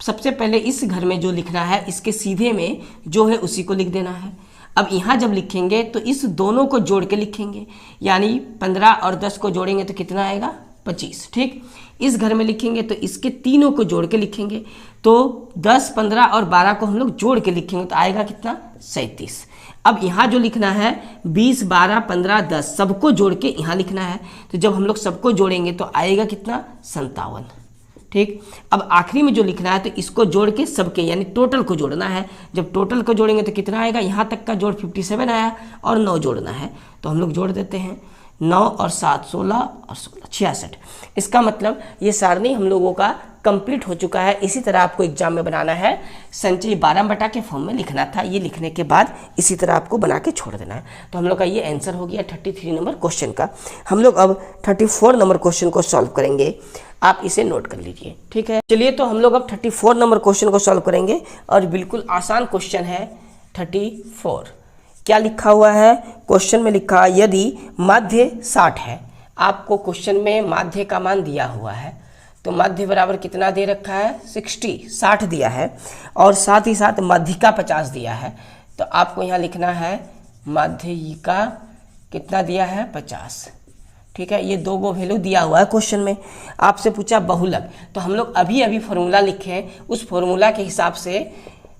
सबसे पहले इस घर में जो लिखना है, इसके सीधे में जो है उसी को लिख देना है। अब यहाँ जब लिखेंगे तो इस दोनों को जोड़ के लिखेंगे, यानी 15 और 10 को जोड़ेंगे तो कितना आएगा 25। ठीक, इस घर में लिखेंगे तो इसके तीनों को जोड़ के लिखेंगे, तो 10, 15 और 12 को हम लोग जोड़ के लिखेंगे तो आएगा कितना 37। अब यहाँ जो लिखना है 20, 12, 15, 10 सबको जोड़ के यहाँ लिखना है, तो जब हम लोग सबको जोड़ेंगे तो आएगा कितना 57। ठीक, अब आखिरी में जो लिखना है तो इसको जोड़ के सबके यानी टोटल को जोड़ना है, जब टोटल को जोड़ेंगे तो कितना आएगा, यहाँ तक का जोड़ 57 आया और 9 जोड़ना है तो हम लोग जोड़ देते हैं, 9 और 7 16 और 16 66। इसका मतलब ये सारणी हम लोगों का कंप्लीट हो चुका है। इसी तरह आपको एग्जाम में बनाना है, संचय 12 बटा के फॉर्म में लिखना था, ये लिखने के बाद इसी तरह आपको बना के छोड़ देना है। तो हम लोग का ये आंसर हो गया 33 नंबर क्वेश्चन का। हम लोग अब 34 नंबर क्वेश्चन को सॉल्व करेंगे, आप इसे नोट कर लीजिए। ठीक है, चलिए तो हम लोग अब 34 नंबर क्वेश्चन को सॉल्व करेंगे और बिल्कुल आसान क्वेश्चन है 34। क्या लिखा हुआ है क्वेश्चन में, लिखा यदि माध्य 60 है, आपको क्वेश्चन में माध्य का मान दिया हुआ है, तो माध्य बराबर कितना दे रखा है 60 दिया है और साथ ही साथ माध्यिका 50 दिया है, तो आपको यहाँ लिखना है माध्यिका कितना दिया है 50। ठीक है, ये दो गो वैल्यू दिया हुआ है क्वेश्चन में। आपसे पूछा बहुलक, तो हम लोग अभी फॉर्मूला लिखे हैं, उस फॉर्मूला के हिसाब से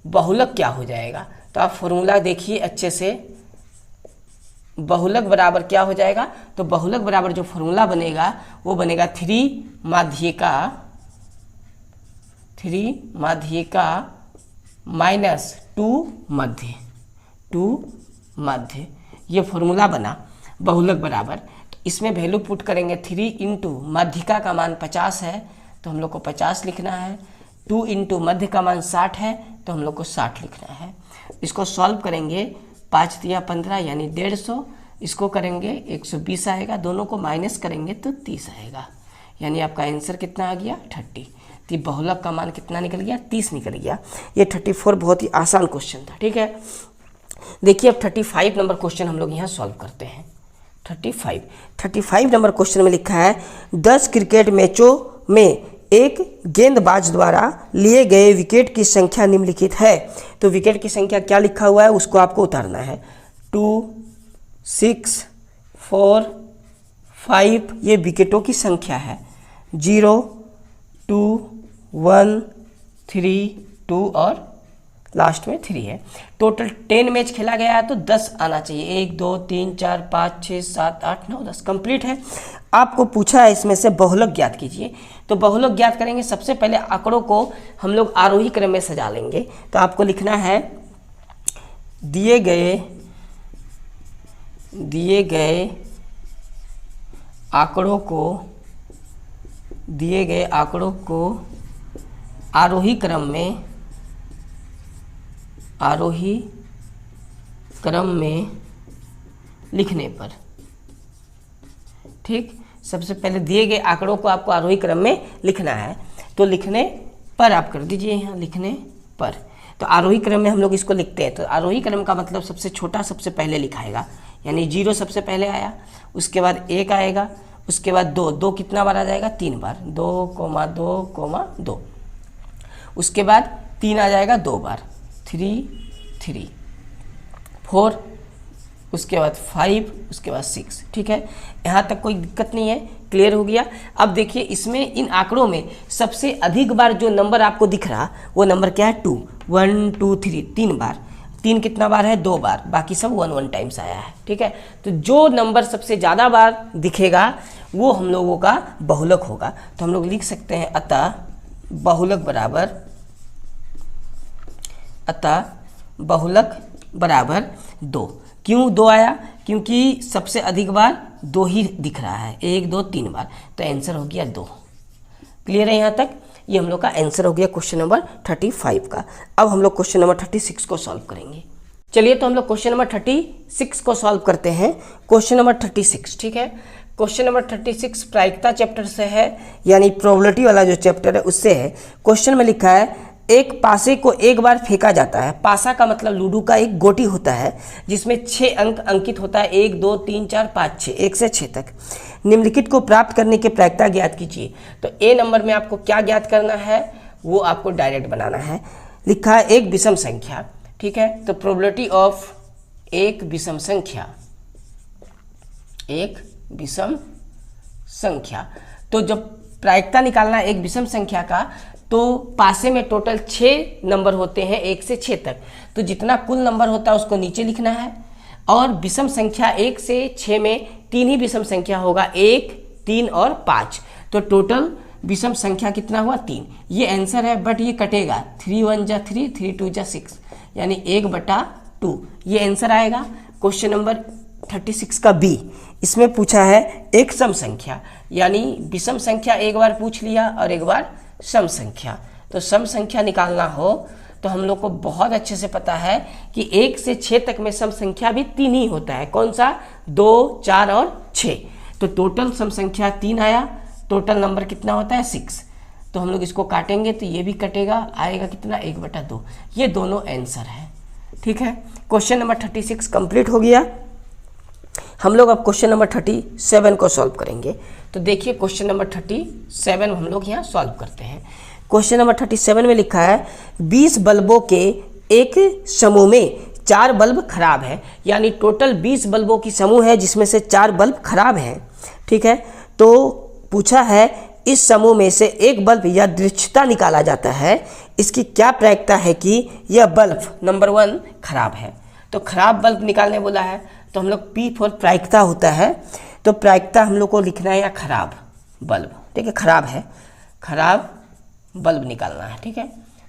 बहुलक क्या हो जाएगा, तो आप फॉर्मूला देखिए अच्छे से। बहुलक बराबर क्या हो जाएगा, तो बहुलक बराबर जो फॉर्मूला बनेगा वो बनेगा 3 माध्यिका माइनस 2 मध्य, ये फॉर्मूला बना बहुलक बराबर। तो इसमें वैल्यू पुट करेंगे, 3 इंटू माध्यिका का मान 50 है तो हम लोग को 50 लिखना है, 2 इंटू मध्य का मान 60 है तो हम लोग को 60 लिखना है। इसको सॉल्व करेंगे, 5 दिया 15 यानी 150, इसको करेंगे 120 आएगा, दोनों को माइनस करेंगे तो 30 आएगा, यानी आपका आंसर कितना आ गया 30। तो बहुलक का मान कितना निकल गया 30 निकल गया। ये 34 बहुत ही आसान क्वेश्चन था। ठीक है, देखिए अब 35 नंबर क्वेश्चन हम लोग यहाँ सॉल्व करते हैं। 35 नंबर क्वेश्चन में लिखा है 10 क्रिकेट मैचों में एक गेंदबाज द्वारा लिए गए विकेट की संख्या निम्नलिखित है। तो विकेट की संख्या क्या लिखा हुआ है उसको आपको उतारना है, 2, 6, 4, 5 ये विकेटों की संख्या है, 0, 2, 1, 3, 2 और लास्ट में 3 है। टोटल 10 मैच खेला गया है तो 10 आना चाहिए, 1, 2, 3, 4, 5, 6, 7, 8, 9, 10 कंप्लीट है। आपको पूछा है इसमें से बहुलक ज्ञात कीजिए, तो बहुलक ज्ञात करेंगे सबसे पहले आंकड़ों को हम लोग आरोही क्रम में सजा लेंगे। तो आपको लिखना है दिए गए आंकड़ों को आरोही क्रम में लिखने पर। ठीक, सबसे पहले दिए गए आंकड़ों को आपको आरोही क्रम में लिखना है, तो लिखने पर आप कर दीजिए यहाँ लिखने पर। तो आरोही क्रम में हम लोग इसको लिखते हैं, तो आरोही क्रम का मतलब सबसे छोटा सबसे पहले लिखाएगा, यानी 0 सबसे पहले आया, उसके बाद 1 आएगा, उसके बाद 2 कितना बार आ जाएगा 3 बार, 2,2,2, उसके बाद 3 आ जाएगा 2 बार, 3, 4, उसके बाद 5, उसके बाद 6। ठीक है, यहाँ तक कोई दिक्कत नहीं है, क्लियर हो गया। अब देखिए इसमें इन आंकड़ों में सबसे अधिक बार जो नंबर आपको दिख रहा वो नंबर क्या है 2, 1, 2, 3, 3 बार। 3 कितना बार है 2 बार, बाकी सब 1 टाइम्स आया है। ठीक है, तो जो नंबर सबसे ज़्यादा बार दिखेगा वो हम लोगों का बहुलक होगा। तो हम लोग लिख सकते हैं अतः बहुलक बराबर 2। क्यों 2 आया, क्योंकि सबसे अधिक बार 2 ही दिख रहा है, 1, 2, 3 बार, तो आंसर हो गया 2। क्लियर है यहाँ तक, ये हम लोग का आंसर हो गया क्वेश्चन नंबर 35 का। अब हम लोग क्वेश्चन नंबर 36 को सॉल्व करेंगे। चलिए तो हम लोग क्वेश्चन नंबर 36 को सॉल्व करते हैं। क्वेश्चन नंबर 36, ठीक है, क्वेश्चन नंबर 36 प्रायिकता चैप्टर से है, यानी प्रोबेबिलिटी वाला जो चैप्टर है उससे है। क्वेश्चन में लिखा है एक पासे को एक बार फेंका जाता है। पासा का मतलब लूडो का एक गोटी होता है जिसमें 6 अंक अंकित होता है, 1, 2, 3, 4, 5, 6, 1 से 6 तक। निम्नलिखित को प्राप्त करने की प्रायिकता ज्ञात कीजिए। तो ए नंबर में आपको क्या ज्ञात करना है वो आपको डायरेक्ट बनाना है। लिखा है एक विषम संख्या, ठीक है, तो प्रोबेबिलिटी ऑफ एक विषम संख्या, एक विषम संख्या। तो जब प्रायिकता निकालना है एक विषम संख्या का, तो पासे में टोटल 6 नंबर होते हैं 1 से 6 तक। तो जितना कुल नंबर होता है उसको नीचे लिखना है। और विषम संख्या 1 से 6 में 3 ही विषम संख्या होगा, 1, 3 और 5। तो टोटल विषम संख्या कितना हुआ? 3। ये आंसर है, बट ये कटेगा, 3 1 जा 3, 3 2 जा 6, यानी 1/2। ये आंसर आएगा क्वेश्चन नंबर 36 का बी। इसमें पूछा है एक सम संख्या, यानी विषम संख्या एक बार पूछ लिया और एक बार सम संख्या। तो सम संख्या निकालना हो तो हम लोग को बहुत अच्छे से पता है कि 1 से 6 तक में सम संख्या भी 3 ही होता है। कौन सा? 2, 4 और 6। तो टोटल सम संख्या 3 आया। टोटल नंबर कितना होता है? 6। तो हम लोग इसको काटेंगे तो ये भी कटेगा, आएगा कितना? 1/2। ये दोनों आंसर है। ठीक है, क्वेश्चन नंबर 36 कंप्लीट हो गया। हम लोग अब क्वेश्चन नंबर 37 को सॉल्व करेंगे। तो देखिए क्वेश्चन नंबर 37 हम लोग यहाँ सॉल्व करते हैं। क्वेश्चन नंबर 37 में लिखा है 20 बल्बों के एक समूह में 4 बल्ब खराब है, यानी टोटल 20 बल्बों की समूह है जिसमें से 4 बल्ब खराब हैं। ठीक है, तो पूछा है इस समूह में से एक बल्ब या दृश्यता निकाला जाता है, इसकी क्या प्रायिकता है कि यह बल्ब नंबर 1 खराब है। तो खराब बल्ब निकालने बोला है, तो हम लोग P फॉर प्रायिकता होता है। तो प्रायिकता हम लोग को लिखना है या खराब बल्ब। ठीक है, खराब है, खराब बल्ब निकालना है। ठीक है,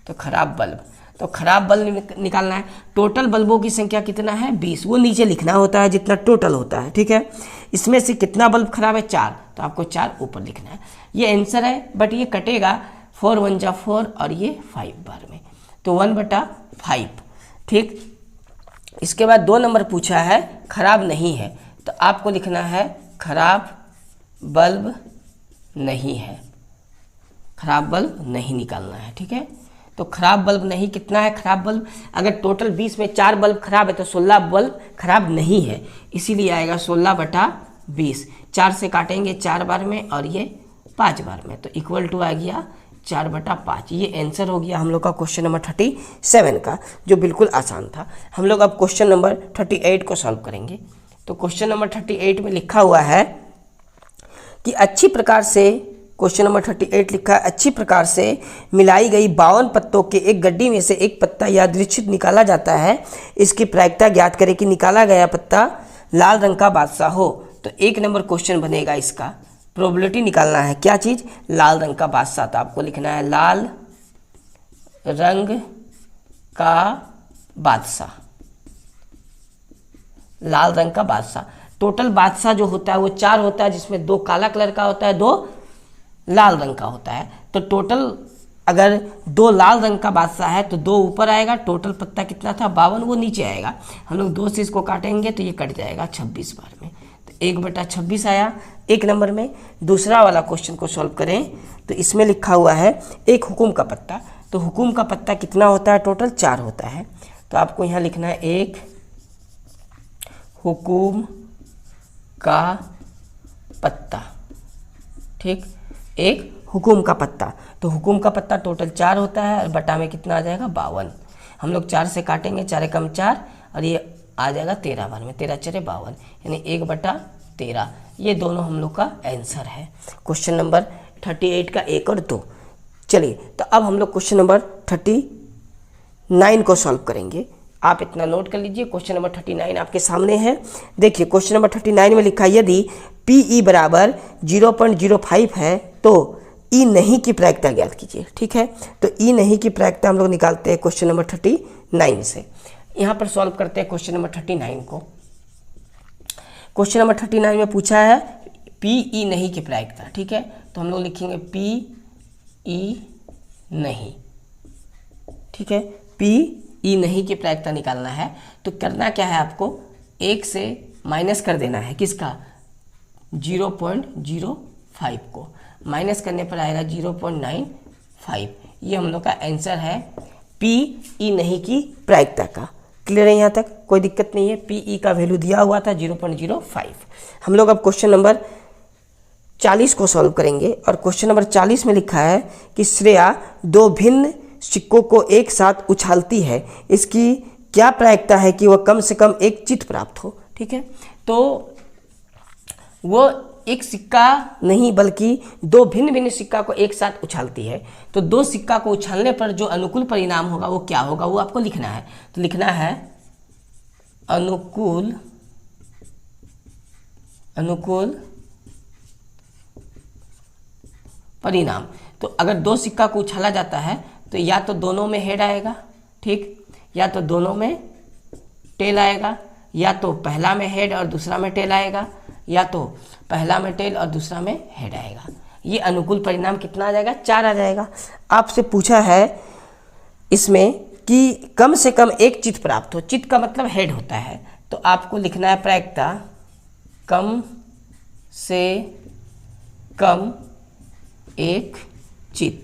तो खराब बल्ब, तो खराब बल्ब निकालना है। टोटल बल्बों की संख्या कितना है? 20। वो नीचे लिखना होता है जितना टोटल होता है। ठीक है, इसमें से कितना बल्ब खराब है? 4। तो आपको 4 ऊपर लिखना है। ये आंसर है, बट ये कटेगा, 4 1 जा 4 और ये 5 बार में, तो 1/5। ठीक, इसके बाद 2 नंबर पूछा है खराब नहीं है, तो आपको लिखना है खराब बल्ब नहीं है, खराब बल्ब नहीं निकालना है। ठीक है, तो खराब बल्ब नहीं कितना है? खराब बल्ब अगर टोटल 20 में 4 बल्ब खराब है तो 16 बल्ब खराब नहीं है, इसीलिए आएगा 16/20। 4 से काटेंगे 4 बार में और ये 5 बार में, तो इक्वल टू आ गया 4/5। ये आंसर हो गया हम लोग का क्वेश्चन नंबर 37 का, जो बिल्कुल आसान था। हम लोग अब क्वेश्चन नंबर 38 को सॉल्व करेंगे। तो क्वेश्चन नंबर 38 में लिखा हुआ है कि अच्छी प्रकार से, क्वेश्चन नंबर 38 लिखा है अच्छी प्रकार से मिलाई गई 52 पत्तों के एक गड्डी में से एक पत्ता यादृच्छिक निकाला जाता है, इसकी प्रायिकता ज्ञात करें कि निकाला गया पत्ता लाल रंग का बादशाह हो। तो 1 नंबर क्वेश्चन बनेगा, इसका प्रोबेबिलिटी निकालना है। क्या चीज़? लाल रंग का बादशाह। तो आपको लिखना है लाल रंग का बादशाह, लाल रंग का बादशाह। टोटल बादशाह जो होता है वो 4 होता है, जिसमें 2 काला कलर का होता है, 2 लाल रंग का होता है। तो टोटल अगर 2 लाल रंग का बादशाह है तो 2 ऊपर आएगा। टोटल पत्ता कितना था? 52, वो नीचे आएगा। हम लोग 2 से इसको काटेंगे तो ये कट जाएगा 26 बार में, तो 1/26 आया 1 नंबर में। दूसरा वाला क्वेश्चन को सॉल्व करें तो इसमें लिखा हुआ है एक हुकुम का पत्ता। तो हुकुम का पत्ता कितना होता है? टोटल 4 होता है। तो आपको यहाँ लिखना है एक हुकुम का पत्ता। ठीक, एक हुकुम का पत्ता। तो हुकुम का पत्ता टोटल 4 होता है और बटा में कितना आ जाएगा? 52। हम लोग 4 से काटेंगे, 4 कम 4 और ये आ जाएगा 13 बार में, 13 4 52, यानी 1/13। ये दोनों हम लोग का आंसर है क्वेश्चन नंबर 38 का 1 और 2। चलिए, तो अब हम लोग क्वेश्चन नंबर 39 को सॉल्व करेंगे। आप इतना नोट कर लीजिए, क्वेश्चन नंबर 39 आपके सामने है। देखिए क्वेश्चन नंबर 39 में लिखा है यदि PE बराबर 0.05 है तो E नहीं की प्रायिकता ज्ञात कीजिए। ठीक है, तो E नहीं की प्रायिकता हम लोग निकालते हैं क्वेश्चन नंबर 39 से। यहाँ पर सॉल्व करते हैं क्वेश्चन नंबर 39 को। क्वेश्चन नंबर 39 में पूछा है PE नहीं की प्रायिकता। ठीक है, तो हम लोग लिखेंगे PE नहीं। ठीक है, PE नहीं की प्रायिकता निकालना है। तो करना क्या है, आपको 1 से माइनस कर देना है। किसका? 0.05 को माइनस करने पर आएगा 0.95। ये हम लोग का आंसर है PE नहीं की प्रायिकता का। क्लियर है? यहाँ तक कोई दिक्कत नहीं है। PE का वैल्यू दिया हुआ था 0.05। हम लोग अब क्वेश्चन नंबर 40 को सॉल्व करेंगे और क्वेश्चन नंबर 40 में लिखा है कि श्रेया 2 भिन्न सिक्कों को एक साथ उछालती है, इसकी क्या प्रायिकता है कि वह कम से कम एक चित प्राप्त हो। ठीक है, तो वो एक सिक्का नहीं बल्कि दो भिन्न भिन्न सिक्का को एक साथ उछालती है। तो दो सिक्का को उछालने पर जो अनुकूल परिणाम होगा वो क्या होगा, वो आपको लिखना है। तो लिखना है अनुकूल परिणाम। तो अगर दो सिक्का को उछाला जाता है तो या तो दोनों में हेड आएगा, ठीक, या तो दोनों में टेल आएगा, या तो पहला में हेड और दूसरा में टेल आएगा, या तो पहला में टेल और दूसरा में हेड आएगा। ये अनुकूल परिणाम कितना आ जाएगा, 4 आ जाएगा। आपसे पूछा है इसमें कि कम से कम एक चित प्राप्त हो। चित का मतलब हेड होता है, तो आपको लिखना है प्रायिकता कम से कम एक चित।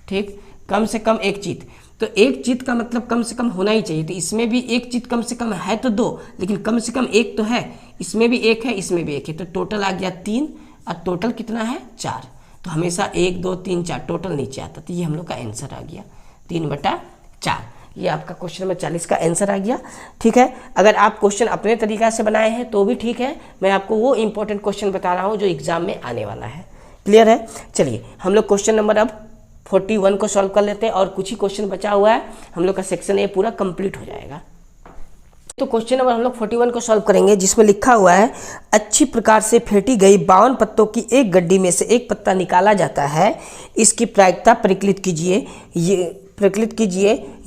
ठीक, कम से कम एक चित। तो एक चित का मतलब कम से कम होना ही चाहिए। तो इसमें भी एक चित कम से कम है तो 2, लेकिन कम से कम एक तो है। इसमें भी एक है, इसमें भी एक है, तो टोटल आ गया 3 और टोटल कितना है 4। तो हमेशा 1 2 3 4 टोटल नीचे आता। तो ये हम लोग का आंसर आ गया 3/4। ये आपका क्वेश्चन नंबर 40 का आंसर आ गया। ठीक है, अगर आप क्वेश्चन अपने तरीका से बनाए हैं तो भी ठीक है, मैं आपको वो इंपॉर्टेंट क्वेश्चन बता रहा हूँ जो एग्जाम में आने वाला है। क्लियर है। चलिए हम लोग क्वेश्चन नंबर अब 41 को सॉल्व कर लेते हैं और कुछ ही क्वेश्चन बचा हुआ है, हम लोग का सेक्शन ए पूरा कंप्लीट हो जाएगा। तो क्वेश्चन नंबर हम लोग 41 को सॉल्व करेंगे, जिसमें लिखा हुआ है अच्छी प्रकार से फेंटी गई 52 पत्तों की एक गड्डी में से एक पत्ता निकाला जाता है, इसकी प्रायिकता परिकलित कीजिए।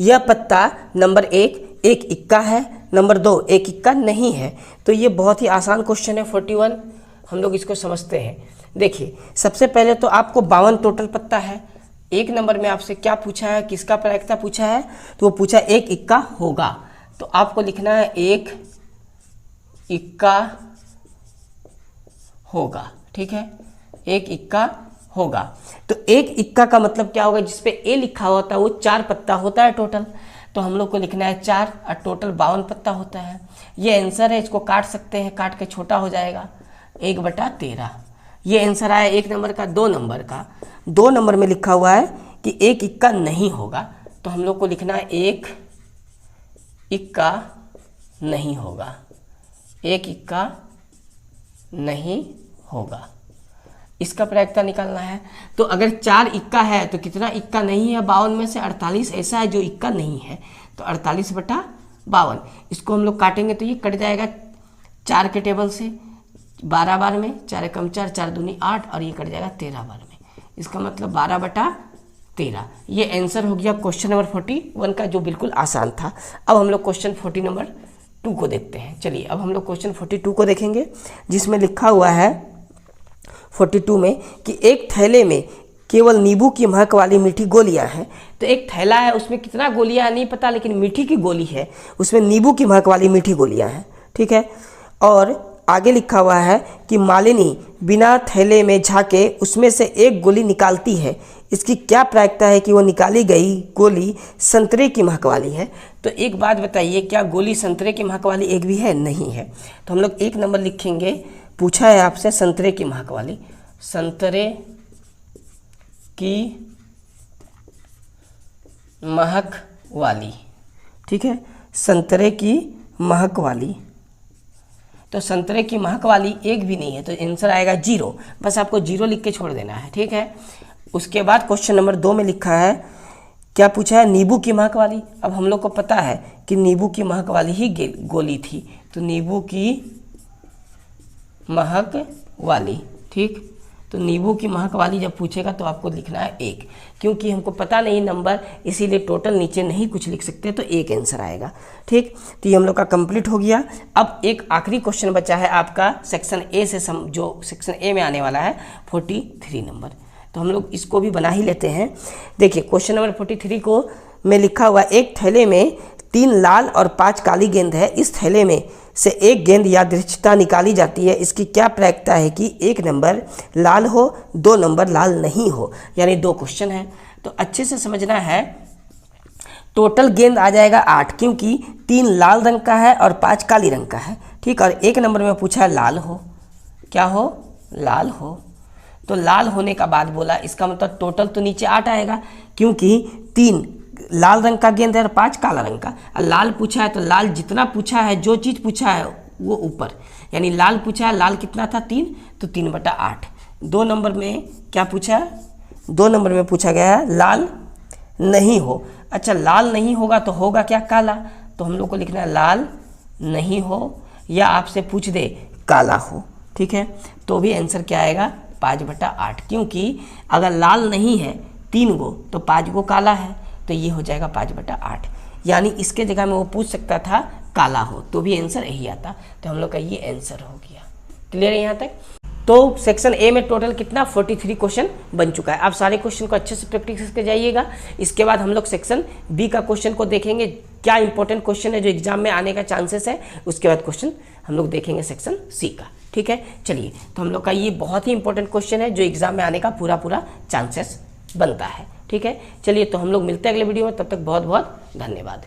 यह पत्ता नंबर 1 एक इक्का है, नंबर 2 एक इक्का नहीं है। तो ये बहुत ही आसान क्वेश्चन है 41, हम लोग इसको समझते हैं। देखिए सबसे पहले तो आपको 52 टोटल पत्ता है। एक नंबर में आपसे क्या पूछा है, किसका प्रायिकता पूछा है, तो वो पूछा एक इक्का होगा। तो आपको लिखना है एक इक्का होगा। ठीक है, एक इक्का होगा। तो एक इक्का का मतलब क्या होगा, जिसपे ए लिखा होता है वो 4 पत्ता होता है टोटल। तो हम लोग को लिखना है 4 और टोटल 52 पत्ता होता है। ये आंसर है, इसको काट सकते हैं, काट के छोटा हो जाएगा 1/13। ये आंसर आया एक नंबर का। 2 नंबर का, 2 नंबर में लिखा हुआ है कि एक इक्का नहीं होगा। तो हम लोग को लिखना है एक इक्का नहीं होगा, एक इक्का नहीं होगा। इसका प्रायिकता निकालना है। तो अगर 4 इक्का है तो कितना इक्का नहीं है 52 में से, 48 ऐसा है जो इक्का नहीं है। तो 48/52 इसको हम लोग काटेंगे तो ये कट जाएगा 4 के टेबल से 12 बार में, 4 कम 4, 4 दूनी 8 और ये कट जाएगा 13 बार में। इसका मतलब 12/13। ये आंसर हो गया क्वेश्चन नंबर 41 का, जो बिल्कुल आसान था। अब हम लोग क्वेश्चन 40 नंबर 2 को देखते हैं। चलिए अब हम लोग क्वेश्चन 42 को देखेंगे, जिसमें लिखा हुआ है 42 में कि एक थैले में केवल नींबू की महक वाली मीठी गोलियां हैं। तो एक थैला है, उसमें कितना गोलियां नहीं पता, लेकिन मीठी की गोली है, उसमें नींबू की महक वाली मीठी गोलियां हैं। ठीक है, और आगे लिखा हुआ है कि मालिनी बिना थैले में झांके उसमें से एक गोली निकालती है, इसकी क्या प्रायिकता है कि वो निकाली गई गोली संतरे की महक वाली है। तो एक बात बताइए, क्या गोली संतरे की महक वाली एक भी है? नहीं है। तो हम लोग एक नंबर लिखेंगे, पूछा है आपसे संतरे की महक वाली, संतरे की महक वाली। ठीक है, संतरे की महक वाली। तो संतरे की महक वाली एक भी नहीं है, तो आंसर आएगा 0। बस आपको 0 लिख के छोड़ देना है। ठीक है, उसके बाद क्वेश्चन नंबर 2 में लिखा है, क्या पूछा है, नींबू की महक वाली। अब हम लोग को पता है कि नींबू की महक वाली ही गोली थी, तो नींबू की महक वाली। ठीक, तो नींबू की महक वाली जब पूछेगा तो आपको लिखना है 1, क्योंकि हमको पता नहीं नंबर, इसीलिए टोटल नीचे नहीं कुछ लिख सकते, तो 1 आंसर आएगा। ठीक, तो ये हम लोग का कंप्लीट हो गया। अब एक आखिरी क्वेश्चन बचा है आपका सेक्शन ए से, जो सेक्शन ए में आने वाला है 43 नंबर। तो हम लोग इसको भी बना ही लेते हैं। देखिए क्वेश्चन नंबर 43 को में लिखा हुआ, एक थैले में 3 लाल और 5 काली गेंद है, इस थैले में से एक गेंद यादृच्छिकता निकाली जाती है, इसकी क्या प्रायिकता है कि 1 नंबर लाल हो, 2 नंबर लाल नहीं हो। यानी 2 क्वेश्चन है, तो अच्छे से समझना है। टोटल गेंद आ जाएगा 8, क्योंकि 3 लाल रंग का है और 5 काली रंग का है। ठीक, और 1 नंबर में पूछा है लाल हो, क्या हो, लाल हो। तो लाल होने का बाद बोला, इसका मतलब टोटल तो नीचे 8 आएगा, क्योंकि 3 लाल रंग का गेंद है और 5 काला रंग का। लाल पूछा है तो लाल जितना पूछा है, जो चीज़ पूछा है वो ऊपर, यानी लाल पूछा है, लाल कितना था 3, तो 3/8। 2 नंबर में क्या पूछा है? 2 नंबर में पूछा गया है लाल नहीं हो। अच्छा, लाल नहीं होगा तो होगा क्या? काला। तो हम लोग को लिखना है लाल नहीं हो, या आपसे पूछ दे काला हो, ठीक है, तो भी आंसर क्या आएगा? 5/8, क्योंकि अगर लाल नहीं है 3 गो तो 5 गो काला है, तो ये हो जाएगा 5/8। यानी इसके जगह में वो पूछ सकता था काला हो, तो भी आंसर यही आता। तो हम लोग का ये आंसर हो गया। क्लियर है यहाँ तक? तो सेक्शन ए में टोटल कितना 43 क्वेश्चन बन चुका है। आप सारे क्वेश्चन को अच्छे से प्रैक्टिस करके जाइएगा। इसके बाद हम लोग सेक्शन बी का क्वेश्चन को देखेंगे, क्या इंपॉर्टेंट क्वेश्चन है जो एग्जाम में आने का चांसेस है। उसके बाद क्वेश्चन हम लोग देखेंगे सेक्शन सी का, ठीक है। चलिए, तो हम लोग का ये बहुत ही इंपॉर्टेंट क्वेश्चन है जो एग्जाम में आने का पूरा चांसेस बनता है, ठीक है। चलिए, तो हम लोग मिलते हैं अगले वीडियो में, तब तक बहुत बहुत धन्यवाद।